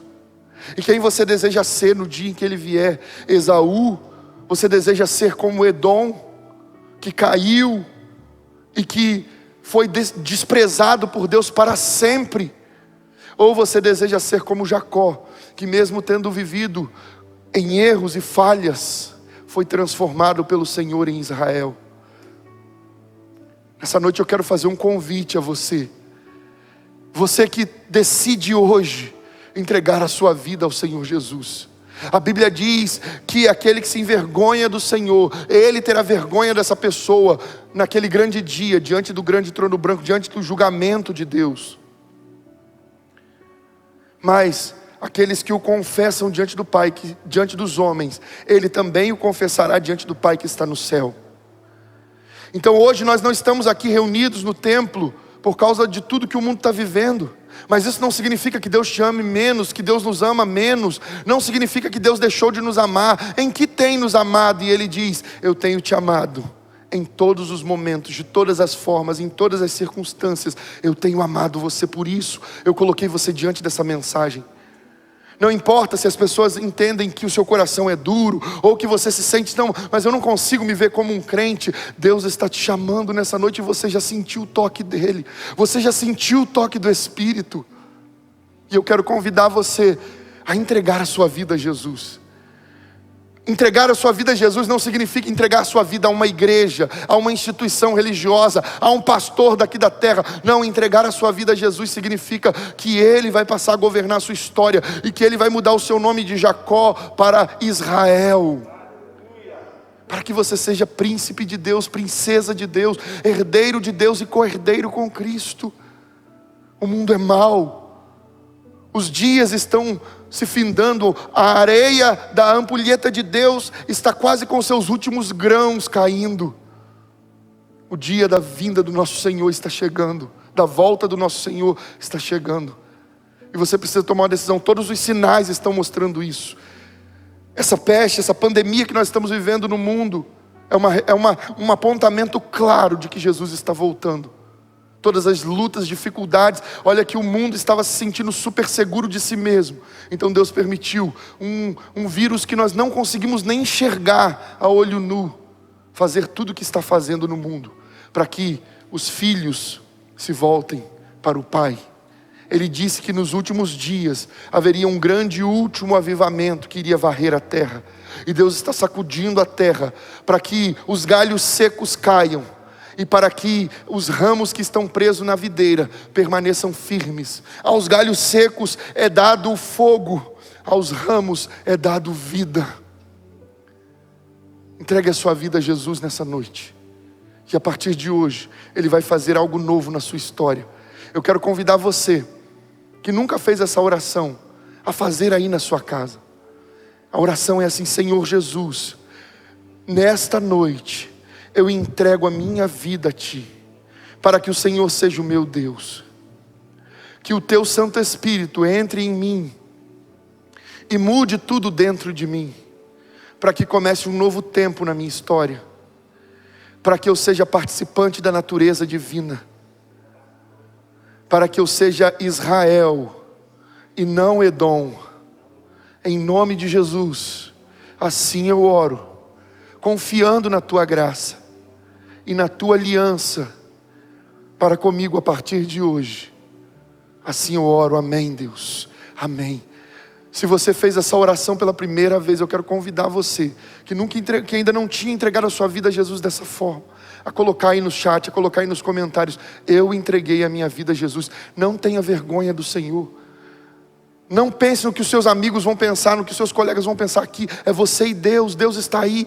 E quem você deseja ser no dia em que ele vier? Esaú? Você deseja ser como Edom, que caiu e que foi desprezado por Deus para sempre? Ou você deseja ser como Jacó, que mesmo tendo vivido em erros e falhas, foi transformado pelo Senhor em Israel? Essa noite eu quero fazer um convite a você. Você que decide hoje entregar a sua vida ao Senhor Jesus. A Bíblia diz que aquele que se envergonha do Senhor, ele terá vergonha dessa pessoa naquele grande dia, diante do grande trono branco, diante do julgamento de Deus. Mas aqueles que o confessam diante do Pai, diante dos homens, ele também o confessará diante do Pai que está no céu. Então hoje nós não estamos aqui reunidos no templo por causa de tudo que o mundo está vivendo. Mas isso não significa que Deus te ame menos, que Deus nos ama menos. Não significa que Deus deixou de nos amar. Em que tem nos amado? E Ele diz: eu tenho te amado em todos os momentos, de todas as formas, em todas as circunstâncias. Eu tenho amado você, por isso eu coloquei você diante dessa mensagem. Não importa se as pessoas entendem que o seu coração é duro, ou que você se sente, não, mas eu não consigo me ver como um crente. Deus está te chamando nessa noite e você já sentiu o toque dEle. Você já sentiu o toque do Espírito. E eu quero convidar você a entregar a sua vida a Jesus. Entregar a sua vida a Jesus não significa entregar a sua vida a uma igreja, a uma instituição religiosa, a um pastor daqui da terra. Não, entregar a sua vida a Jesus significa que Ele vai passar a governar a sua história e que Ele vai mudar o seu nome de Jacó para Israel, para que você seja príncipe de Deus, princesa de Deus, herdeiro de Deus e co-herdeiro com Cristo. O mundo é mau, os dias estão se findando, a areia da ampulheta de Deus está quase com seus últimos grãos caindo. O dia da vinda do nosso Senhor está chegando, da volta do nosso Senhor está chegando, e você precisa tomar uma decisão. Todos os sinais estão mostrando isso. Essa peste, essa pandemia que nós estamos vivendo no mundo é um apontamento claro de que Jesus está voltando. Todas as lutas, dificuldades, olha que o mundo estava se sentindo super seguro de si mesmo. Então Deus permitiu um vírus que nós não conseguimos nem enxergar a olho nu, fazer tudo o que está fazendo no mundo, para que os filhos se voltem para o Pai. Ele disse que nos últimos dias haveria um grande último avivamento que iria varrer a terra. E Deus está sacudindo a terra para que os galhos secos caiam, e para que os ramos que estão presos na videira permaneçam firmes. Aos galhos secos é dado o fogo, aos ramos é dado vida. Entregue a sua vida a Jesus nessa noite, e a partir de hoje Ele vai fazer algo novo na sua história. Eu quero convidar você que nunca fez essa oração a fazer aí na sua casa. A oração é assim: Senhor Jesus, nesta noite eu entrego a minha vida a Ti, para que o Senhor seja o meu Deus. Que o Teu Santo Espírito entre em mim e mude tudo dentro de mim, para que comece um novo tempo na minha história, para que eu seja participante da natureza divina, para que eu seja Israel e não Edom. Em nome de Jesus, assim eu oro, confiando na Tua graça e na Tua aliança para comigo a partir de hoje. Assim eu oro, amém, Deus, amém. Se você fez essa oração pela primeira vez, eu quero convidar você que ainda não tinha entregado a sua vida a Jesus dessa forma, a colocar aí no chat, a colocar aí nos comentários: eu entreguei a minha vida a Jesus. Não tenha vergonha do Senhor. Não pense no que os seus amigos vão pensar, no que os seus colegas vão pensar aqui. É você e Deus. Deus está aí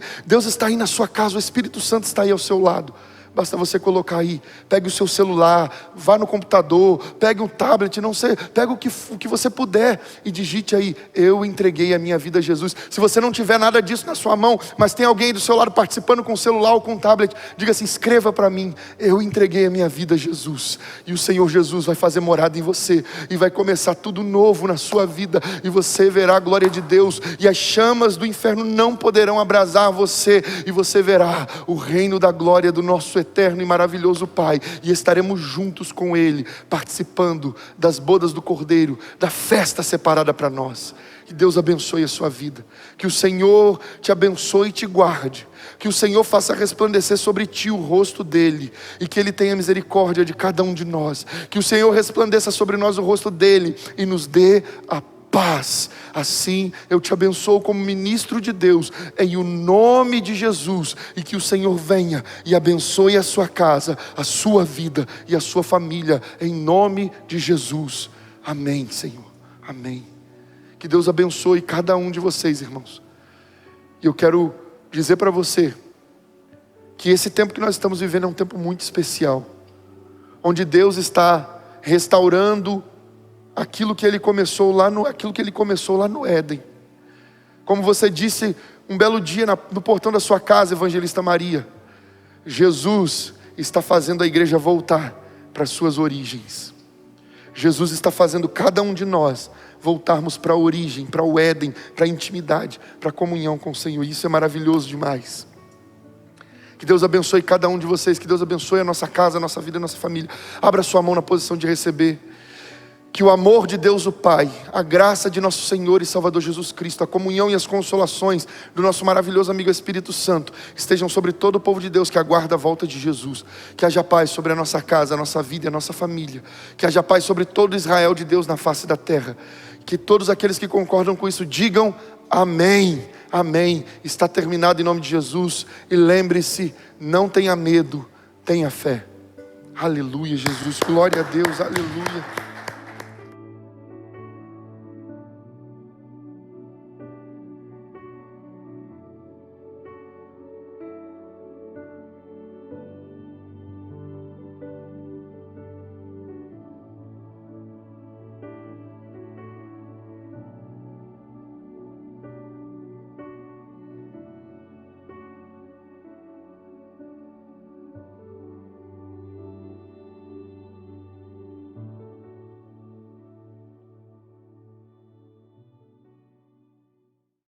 na sua casa, o Espírito Santo está aí ao seu lado. Basta você colocar aí, pegue o seu celular, vá no computador, pegue um tablet, não sei, pega o que você puder e digite aí: eu entreguei a minha vida a Jesus. Se você não tiver nada disso na sua mão, mas tem alguém do seu lado participando com o celular ou com o tablet, diga assim: escreva para mim: eu entreguei a minha vida a Jesus. E o Senhor Jesus vai fazer morada em você, e vai começar tudo novo na sua vida, e você verá a glória de Deus, e as chamas do inferno não poderão abrasar você, e você verá o reino da glória do nosso eterno e maravilhoso Pai, e estaremos juntos com Ele, participando das bodas do Cordeiro, da festa separada para nós. Que Deus abençoe a sua vida, que o Senhor te abençoe e te guarde, que o Senhor faça resplandecer sobre ti o rosto dEle, e que Ele tenha misericórdia de cada um de nós, que o Senhor resplandeça sobre nós o rosto dEle, e nos dê a paz. Assim eu te abençoo como ministro de Deus, em o nome de Jesus, e que o Senhor venha e abençoe a sua casa, a sua vida e a sua família, em nome de Jesus. Amém, Senhor. Amém. Que Deus abençoe cada um de vocês, irmãos. E eu quero dizer para você que esse tempo que nós estamos vivendo é um tempo muito especial, onde Deus está restaurando aquilo que Ele começou lá no Éden. Como você disse um belo dia no portão da sua casa, evangelista Maria, Jesus está fazendo a igreja voltar para as suas origens. Jesus está fazendo cada um de nós voltarmos para a origem, para o Éden, para a intimidade, para a comunhão com o Senhor. Isso é maravilhoso demais. Que Deus abençoe cada um de vocês, que Deus abençoe a nossa casa, a nossa vida, a nossa família. Abra sua mão na posição de receber. Que o amor de Deus o Pai, a graça de nosso Senhor e Salvador Jesus Cristo, a comunhão e as consolações do nosso maravilhoso amigo Espírito Santo estejam sobre todo o povo de Deus que aguarda a volta de Jesus. Que haja paz sobre a nossa casa, a nossa vida e a nossa família. Que haja paz sobre todo Israel de Deus na face da terra. Que todos aqueles que concordam com isso digam amém. Amém. Está terminado em nome de Jesus. E lembre-se, não tenha medo, tenha fé. Aleluia, Jesus. Glória a Deus. Aleluia.